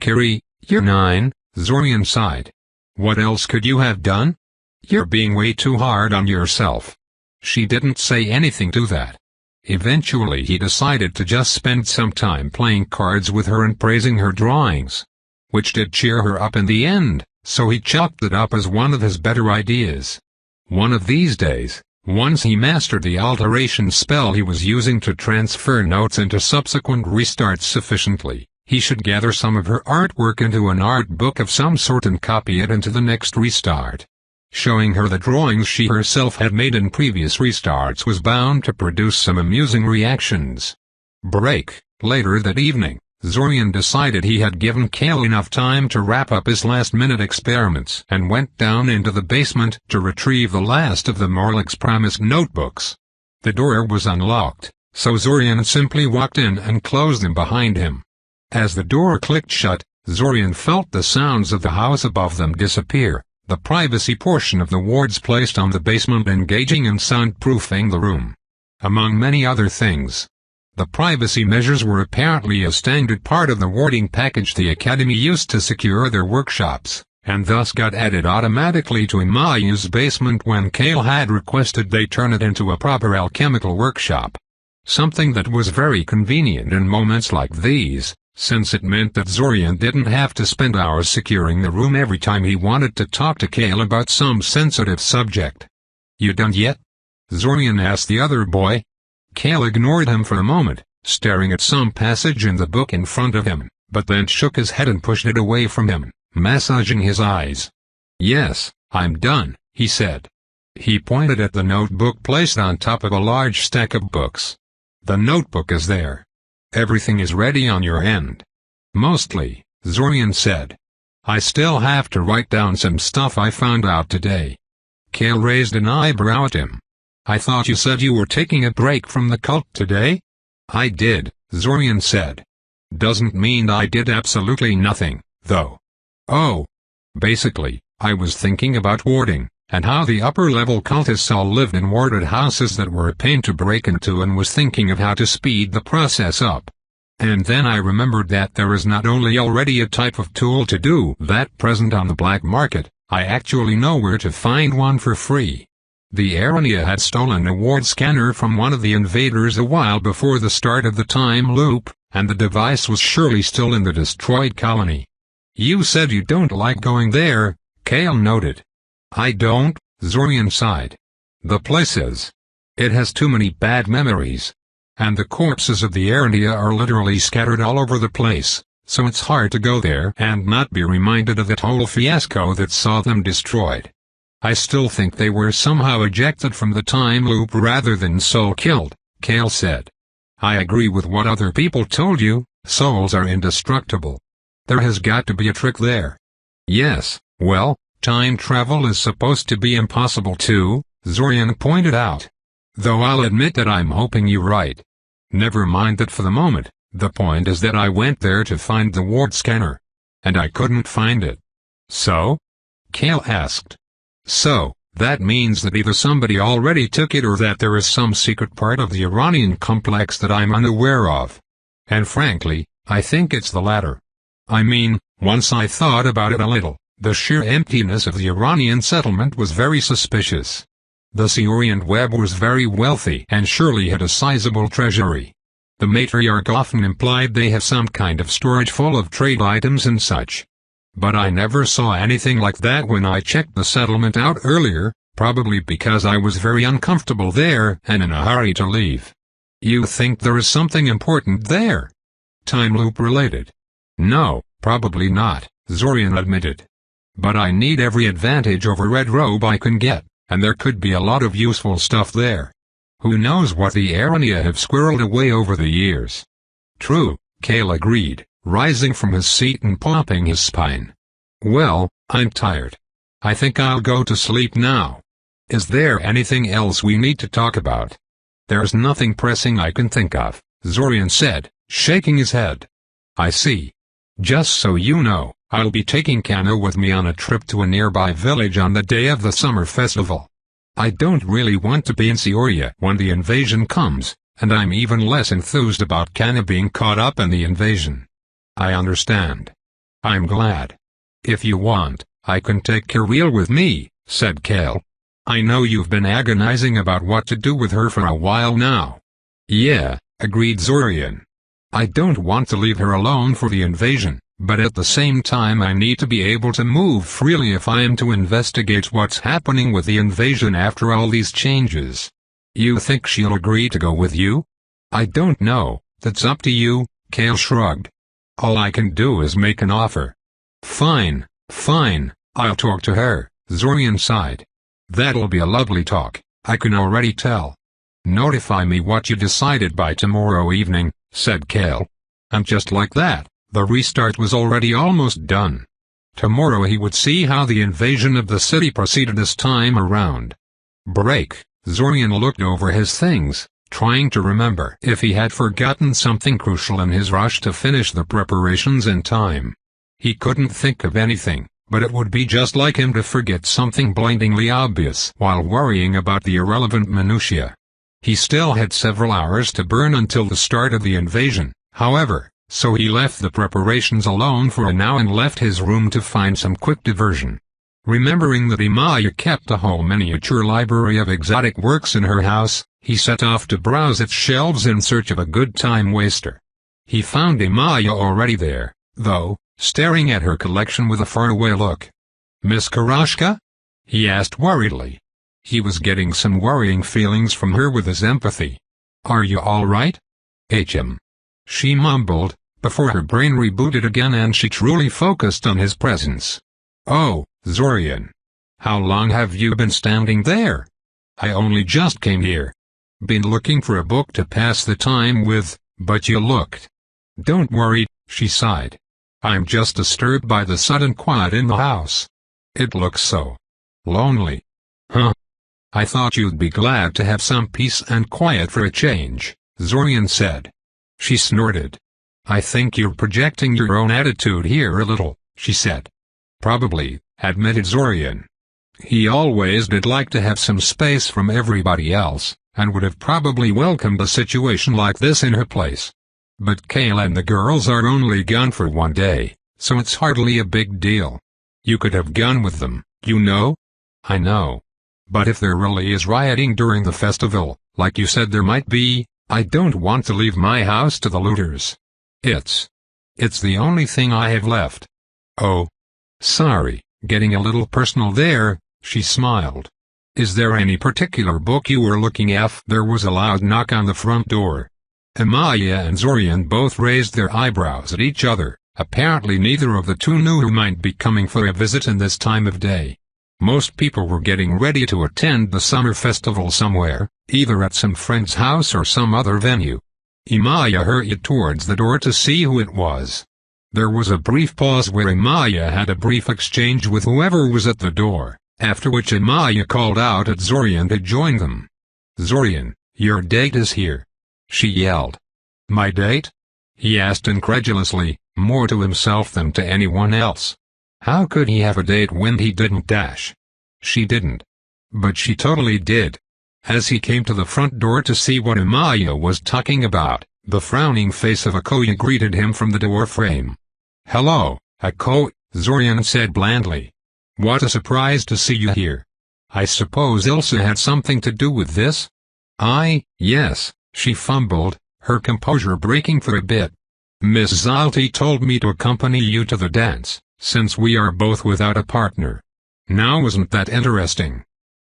"Carrie, you're 9, Zorian sighed. "What else could you have done? You're being way too hard on yourself." She didn't say anything to that. Eventually he decided to just spend some time playing cards with her and praising her drawings. Which did cheer her up in the end, so he chalked it up as one of his better ideas. One of these days, once he mastered the alteration spell he was using to transfer notes into subsequent restarts sufficiently, he should gather some of her artwork into an art book of some sort and copy it into the next restart. Showing her the drawings she herself had made in previous restarts was bound to produce some amusing reactions. Later that evening, Zorian decided he had given Kale enough time to wrap up his last-minute experiments and went down into the basement to retrieve the last of the Morlach's promised notebooks. The door was unlocked, so Zorian simply walked in and closed them behind him. As the door clicked shut, Zorian felt the sounds of the house above them disappear, the privacy portion of the wards placed on the basement engaging in soundproofing the room. Among many other things, the privacy measures were apparently a standard part of the warding package the Academy used to secure their workshops, and thus got added automatically to Imayu's basement when Kale had requested they turn it into a proper alchemical workshop. Something that was very convenient in moments like these, since it meant that Zorian didn't have to spend hours securing the room every time he wanted to talk to Kale about some sensitive subject. "You done yet?" Zorian asked the other boy. Kale ignored him for a moment, staring at some passage in the book in front of him, but then shook his head and pushed it away from him, massaging his eyes. "Yes, I'm done," he said. He pointed at the notebook placed on top of a large stack of books. "The notebook is there. Everything is ready on your end." "Mostly," Zorian said. "I still have to write down some stuff I found out today." Kale raised an eyebrow at him. "I thought you said you were taking a break from the cult today?" "I did," Zorian said. "Doesn't mean I did absolutely nothing, though. Oh. Basically, I was thinking about warding, and how the upper-level cultists all lived in warded houses that were a pain to break into, and was thinking of how to speed the process up. And then I remembered that there is not only already a type of tool to do that present on the black market, I actually know where to find one for free. The Arania had stolen a ward scanner from one of the invaders a while before the start of the time loop, and the device was surely still in the destroyed colony." "You said you don't like going there," Kale noted. "I don't," Zorian sighed. "The place is. It has too many bad memories. And the corpses of the Arania are literally scattered all over the place, so it's hard to go there and not be reminded of that whole fiasco that saw them destroyed. I still think they were somehow ejected from the time loop rather than soul-killed," Kale said. "I agree with what other people told you, souls are indestructible. There has got to be a trick there." "Yes, well, time travel is supposed to be impossible too," Zorian pointed out. "Though I'll admit that I'm hoping you're right. Never mind that for the moment, the point is that I went there to find the ward scanner. And I couldn't find it." "So?" Kale asked. "So, that means that either somebody already took it or that there is some secret part of the Iranian complex that I'm unaware of. And frankly, I think it's the latter. I mean, once I thought about it a little, the sheer emptiness of the Iranian settlement was very suspicious. The Seorient Web was very wealthy and surely had a sizable treasury. The matriarch often implied they have some kind of storage full of trade items and such. But I never saw anything like that when I checked the settlement out earlier, probably because I was very uncomfortable there and in a hurry to leave." "You think there is something important there? Time loop related?" "No, probably not," Zorian admitted. "But I need every advantage over Red Robe I can get, and there could be a lot of useful stuff there. Who knows what the Arania have squirreled away over the years." "True," Kale agreed, rising from his seat and popping his spine. "Well, I'm tired. I think I'll go to sleep now. Is there anything else we need to talk about?" "There's nothing pressing I can think of," Zorian said, shaking his head. "I see. Just so you know, I'll be taking Kana with me on a trip to a nearby village on the day of the summer festival. I don't really want to be in Seoria when the invasion comes, and I'm even less enthused about Kana being caught up in the invasion." "I understand. I'm glad. If you want, I can take Kirill with me," said Kale. "I know you've been agonizing about what to do with her for a while now." "Yeah," agreed Zorian. "I don't want to leave her alone for the invasion, but at the same time I need to be able to move freely if I am to investigate what's happening with the invasion after all these changes." "You think she'll agree to go with you?" "I don't know, that's up to you," Kale shrugged. "All I can do is make an offer." Fine, I'll talk to her," Zorian sighed. "That'll be a lovely talk, I can already tell." "Notify me what you decided by tomorrow evening," said Kale. And just like that, the restart was already almost done. Tomorrow he would see how the invasion of the city proceeded this time around. Break. Zorian looked over his things, trying to remember if he had forgotten something crucial in his rush to finish the preparations in time. He couldn't think of anything, but it would be just like him to forget something blindingly obvious while worrying about the irrelevant minutiae. He still had several hours to burn until the start of the invasion, however, so he left the preparations alone for now and left his room to find some quick diversion. Remembering that Imaya kept a whole miniature library of exotic works in her house, he set off to browse its shelves in search of a good time waster. He found Imaya already there, though, staring at her collection with a faraway look. "Miss Karashka?" he asked worriedly. He was getting some worrying feelings from her with his empathy. "Are you all right?" She mumbled, before her brain rebooted again and she truly focused on his presence. "Oh, Zorian. How long have you been standing there?" "I only just came here. Been looking for a book to pass the time with, but you looked." "Don't worry," she sighed. "I'm just disturbed by the sudden quiet in the house. It looks so lonely." "Huh? I thought you'd be glad to have some peace and quiet for a change," Zorian said. She snorted. "I think you're projecting your own attitude here a little," she said. "Probably," admitted Zorian. He always did like to have some space from everybody else, and would have probably welcomed a situation like this in her place. But Kale and the girls are only gone for one day, so it's hardly a big deal. You could have gone with them, you know? "I know. But if there really is rioting during the festival, like you said there might be, I don't want to leave my house to the looters. It's the only thing I have left." "Oh. Sorry, getting a little personal there," she smiled. "Is there any particular book you were looking at?" There was a loud knock on the front door. Imaya and Zorian both raised their eyebrows at each other. Apparently neither of the two knew who might be coming for a visit in this time of day. Most people were getting ready to attend the summer festival somewhere, either at some friend's house or some other venue. Imaya hurried towards the door to see who it was. There was a brief pause where Imaya had a brief exchange with whoever was at the door, after which Imaya called out at Zorian to join them. "Zorian, your date is here," she yelled. "My date?" he asked incredulously, more to himself than to anyone else. How could he have a date when he didn't dash? She didn't. But she totally did. As he came to the front door to see what Imaya was talking about, the frowning face of Akoya greeted him from the door frame. "Hello, Akoya," Zorian said blandly. "What a surprise to see you here. I suppose Ilsa had something to do with this?" Yes," she fumbled, her composure breaking for a bit. "Miss Zalti told me to accompany you to the dance, since we are both without a partner. Now wasn't that interesting?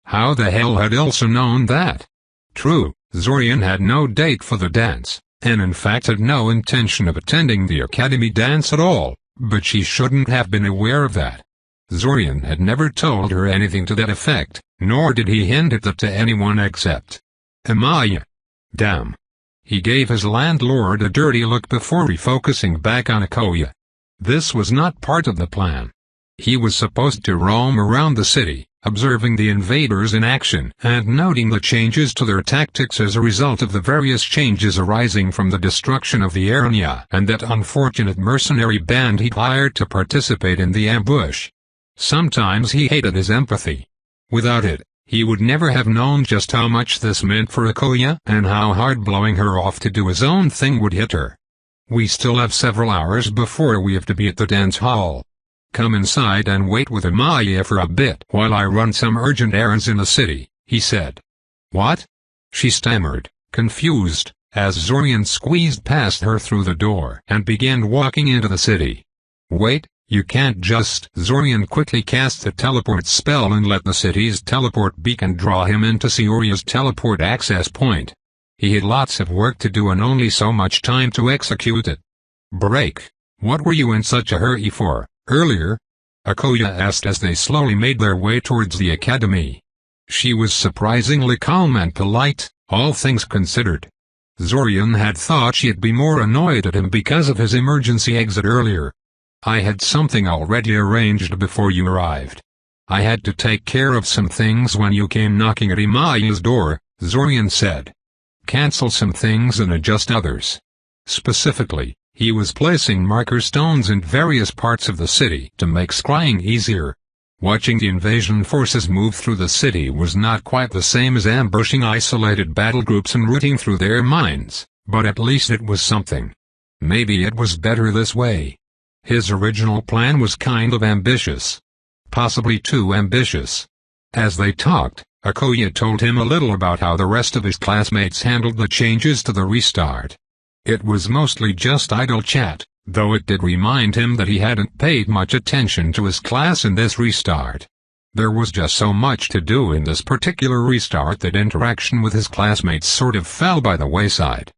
How the hell had Ilsa known that?" True, Zorian had no date for the dance, and in fact had no intention of attending the academy dance at all, but she shouldn't have been aware of that. Zorian had never told her anything to that effect, nor did he hint at that to anyone except Imaya. Damn. He gave his landlord a dirty look before refocusing back on Akoya. This was not part of the plan. He was supposed to roam around the city, observing the invaders in action and noting the changes to their tactics as a result of the various changes arising from the destruction of the area and that unfortunate mercenary band he hired to participate in the ambush. Sometimes he hated his empathy. Without it, he would never have known just how much this meant for Akoya and how hard blowing her off to do his own thing would hit her. "We still have several hours before we have to be at the dance hall. Come inside and wait with Amaya for a bit while I run some urgent errands in the city," he said. "What?" she stammered, confused, as Zorian squeezed past her through the door and began walking into the city. "Wait, you can't just—" Zorian quickly cast the teleport spell and let the city's teleport beacon draw him into Sioria's teleport access point. He had lots of work to do and only so much time to execute it. "Break, what were you in such a hurry for, earlier?" Akoya asked as they slowly made their way towards the academy. She was surprisingly calm and polite, all things considered. Zorian had thought she'd be more annoyed at him because of his emergency exit earlier. "I had something already arranged before you arrived. I had to take care of some things when you came knocking at Imaya's door," Zorian said. "Cancel some things and adjust others." Specifically, he was placing marker stones in various parts of the city to make scrying easier. Watching the invasion forces move through the city was not quite the same as ambushing isolated battle groups and rooting through their minds, but at least it was something. Maybe it was better this way. His original plan was kind of ambitious. Possibly too ambitious. As they talked, Akoya told him a little about how the rest of his classmates handled the changes to the restart. It was mostly just idle chat, though it did remind him that he hadn't paid much attention to his class in this restart. There was just so much to do in this particular restart that interaction with his classmates sort of fell by the wayside.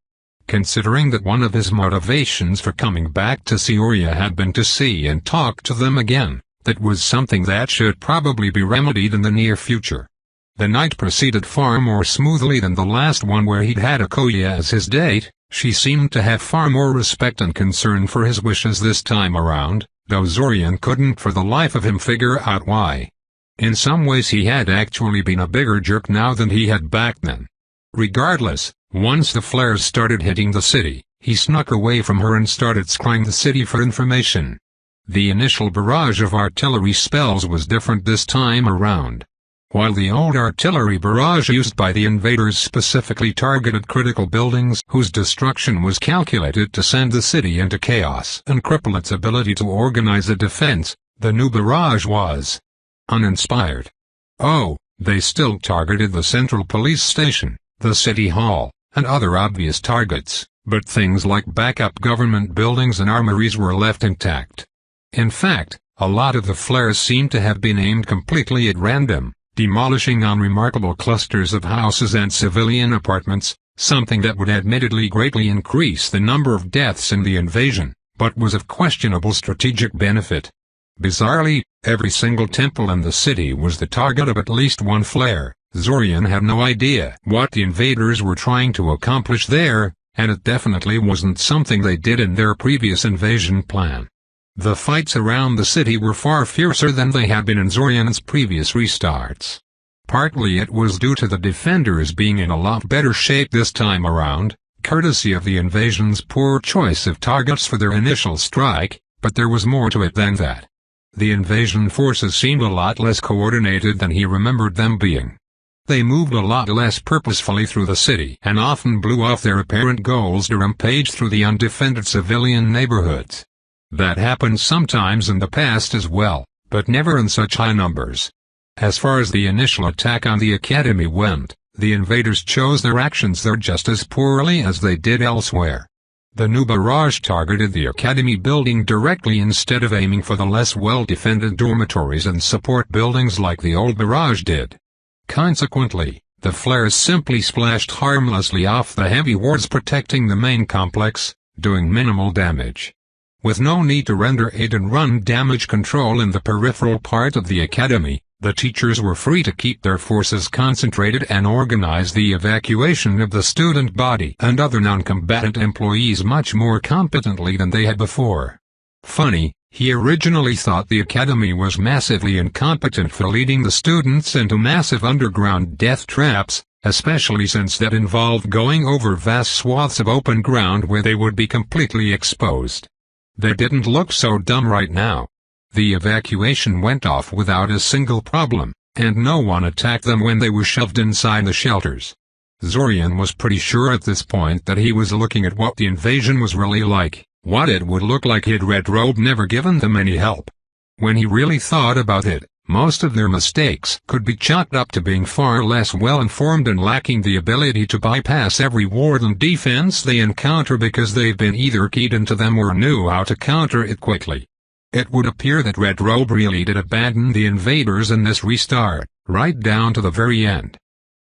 Considering that one of his motivations for coming back to Sioria had been to see and talk to them again, that was something that should probably be remedied in the near future. The night proceeded far more smoothly than the last one where he'd had Akoya as his date. She seemed to have far more respect and concern for his wishes this time around, though Zorian couldn't for the life of him figure out why. In some ways he had actually been a bigger jerk now than he had back then. Regardless, once the flares started hitting the city, he snuck away from her and started scrying the city for information. The initial barrage of artillery spells was different this time around. While the old artillery barrage used by the invaders specifically targeted critical buildings whose destruction was calculated to send the city into chaos and cripple its ability to organize a defense, the new barrage was uninspired. Oh, they still targeted the central police station, the city hall, and other obvious targets, but things like backup government buildings and armories were left intact. In fact, a lot of the flares seemed to have been aimed completely at random, demolishing unremarkable clusters of houses and civilian apartments, something that would admittedly greatly increase the number of deaths in the invasion, but was of questionable strategic benefit. Bizarrely, every single temple in the city was the target of at least one flare. Zorian had no idea what the invaders were trying to accomplish there, and it definitely wasn't something they did in their previous invasion plan. The fights around the city were far fiercer than they had been in Zorian's previous restarts. Partly it was due to the defenders being in a lot better shape this time around, courtesy of the invasion's poor choice of targets for their initial strike, but there was more to it than that. The invasion forces seemed a lot less coordinated than he remembered them being. They moved a lot less purposefully through the city and often blew off their apparent goals to rampage through the undefended civilian neighborhoods. That happened sometimes in the past as well, but never in such high numbers. As far as the initial attack on the academy went, the invaders chose their actions there just as poorly as they did elsewhere. The new barrage targeted the academy building directly instead of aiming for the less well-defended dormitories and support buildings like the old barrage did. Consequently, the flares simply splashed harmlessly off the heavy wards protecting the main complex, doing minimal damage. With no need to render aid and run damage control in the peripheral part of the academy, The teachers were free to keep their forces concentrated and organize the evacuation of the student body and other non-combatant employees much more competently than they had before. Funny, he originally thought the academy was massively incompetent for leading the students into massive underground death traps, especially since that involved going over vast swaths of open ground where they would be completely exposed. They didn't look so dumb right now. The evacuation went off without a single problem, and no one attacked them when they were shoved inside the shelters. Zorian was pretty sure at this point that he was looking at what the invasion was really like, what it would look like had Red Robe never given them any help. When he really thought about it, most of their mistakes could be chalked up to being far less well-informed and lacking the ability to bypass every ward and defense they encounter because they've been either keyed into them or knew how to counter it quickly. It would appear that Red Robe really did abandon the invaders in this restart, right down to the very end.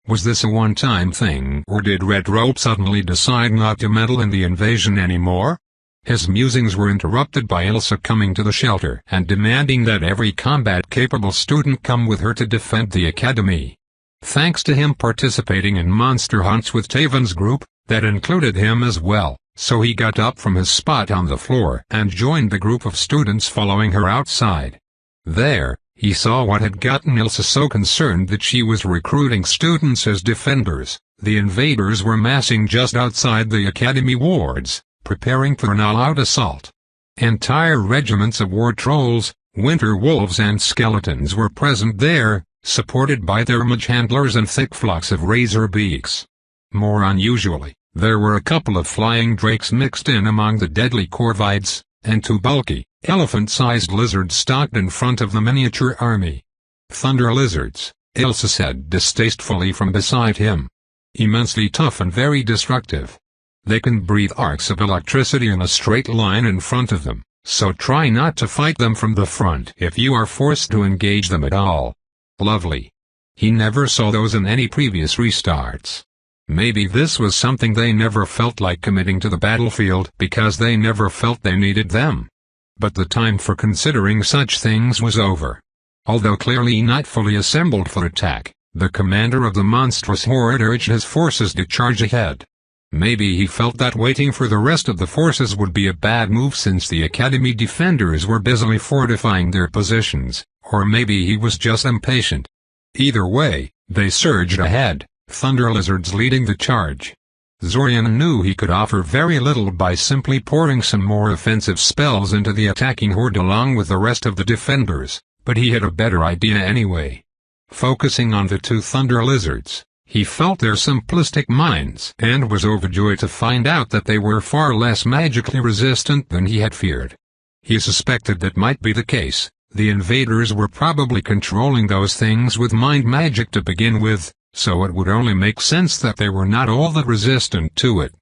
Was this a one-time thing, or did Red Robe suddenly decide not to meddle in the invasion anymore? His musings were interrupted by Ilsa coming to the shelter and demanding that every combat-capable student come with her to defend the academy. Thanks to him participating in monster hunts with Taven's group, that included him as well. So he got up from his spot on the floor and joined the group of students following her outside. There, he saw what had gotten Ilsa so concerned that she was recruiting students as defenders. The invaders were massing just outside the academy wards, preparing for an all-out assault. Entire regiments of war trolls, winter wolves and skeletons were present there, supported by their mage handlers and thick flocks of razor beaks. More unusually, there were a couple of flying drakes mixed in among the deadly corvids, and two bulky, elephant-sized lizards stalked in front of the miniature army. Thunder lizards, Ilsa said distastefully from beside him. Immensely tough and very destructive. They can breathe arcs of electricity in a straight line in front of them, so try not to fight them from the front if you are forced to engage them at all. Lovely. He never saw those in any previous restarts. Maybe this was something they never felt like committing to the battlefield because they never felt they needed them. But the time for considering such things was over. Although clearly not fully assembled for attack, the commander of the monstrous horde urged his forces to charge ahead. Maybe he felt that waiting for the rest of the forces would be a bad move since the academy defenders were busily fortifying their positions, or maybe he was just impatient. Either way, they surged ahead. Thunder lizards leading the charge. Zorian knew he could offer very little by simply pouring some more offensive spells into the attacking horde along with the rest of the defenders, but he had a better idea anyway. Focusing on the two thunder lizards, he felt their simplistic minds and was overjoyed to find out that they were far less magically resistant than he had feared. He suspected that might be the case. The invaders were probably controlling those things with mind magic to begin with, so it would only make sense that they were not all that resistant to it.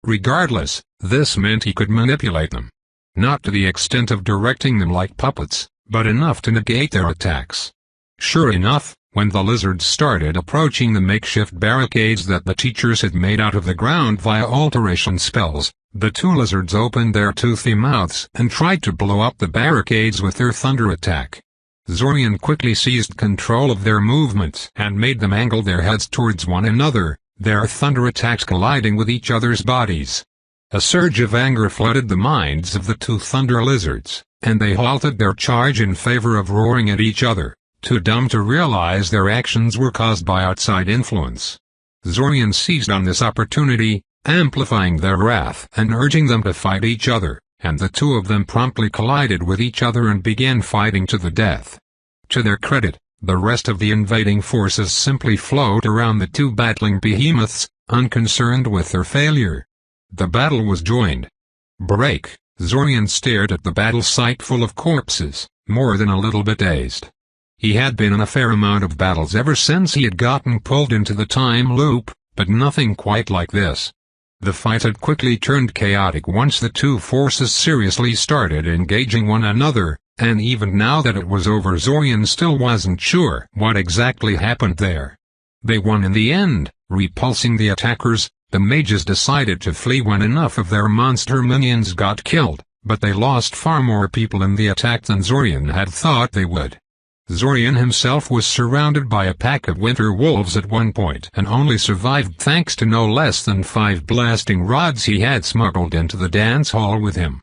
Regardless, this meant he could manipulate them. Not to the extent of directing them like puppets, but enough to negate their attacks. Sure enough, when the lizards started approaching the makeshift barricades that the teachers had made out of the ground via alteration spells, the two lizards opened their toothy mouths and tried to blow up the barricades with their thunder attack. Zorian quickly seized control of their movements and made them angle their heads towards one another, their thunder attacks colliding with each other's bodies. A surge of anger flooded the minds of the two thunder lizards, and they halted their charge in favor of roaring at each other, too dumb to realize their actions were caused by outside influence. Zorian seized on this opportunity, amplifying their wrath and urging them to fight each other, and the two of them promptly collided with each other and began fighting to the death. To their credit, the rest of the invading forces simply flowed around the two battling behemoths, unconcerned with their failure. The battle was joined. Break. Zorian stared at the battle site full of corpses, more than a little bit dazed. He had been in a fair amount of battles ever since he had gotten pulled into the time loop, but nothing quite like this. The fight had quickly turned chaotic once the two forces seriously started engaging one another, and even now that it was over, Zorian still wasn't sure what exactly happened there. They won in the end, repulsing the attackers. The mages decided to flee when enough of their monster minions got killed, but they lost far more people in the attack than Zorian had thought they would. Zorian himself was surrounded by a pack of winter wolves at one point and only survived thanks to no less than 5 blasting rods he had smuggled into the dance hall with him.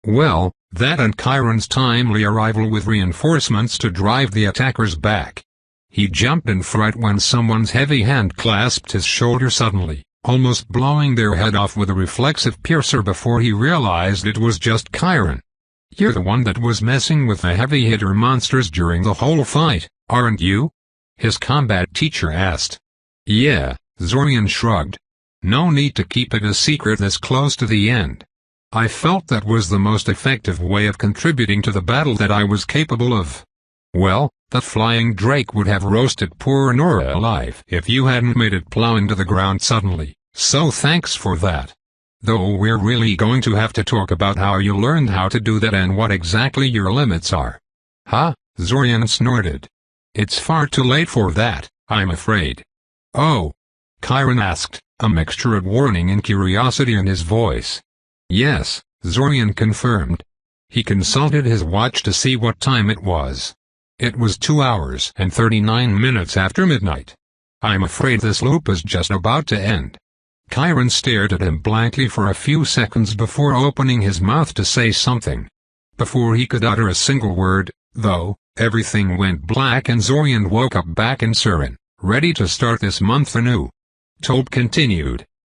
Well, that and Chiron's timely arrival with reinforcements to drive the attackers back. He jumped in fright when someone's heavy hand clasped his shoulder suddenly, almost blowing their head off with a reflexive piercer before he realized it was just Chiron. "You're the one that was messing with the heavy-hitter monsters during the whole fight, aren't you?" his combat teacher asked. "Yeah," Zorian shrugged. "No need to keep it a secret this close to the end. I felt that was the most effective way of contributing to the battle that I was capable of. Well, that flying drake would have roasted poor Nora alive if you hadn't made it plowing to the ground suddenly, so thanks for that. Though we're really going to have to talk about how you learned how to do that and what exactly your limits are." "Huh?" Zorian snorted. "It's far too late for that, I'm afraid." "Oh?" Chiron asked, a mixture of warning and curiosity in his voice. "Yes," Zorian confirmed. He consulted his watch to see what time it was. It was 2 hours and 39 minutes after midnight. "I'm afraid this loop is just about to end." Chiron stared at him blankly for a few seconds before opening his mouth to say something. Before he could utter a single word, though, everything went black and Zorian woke up back in Surin, ready to start this month anew. Told continued.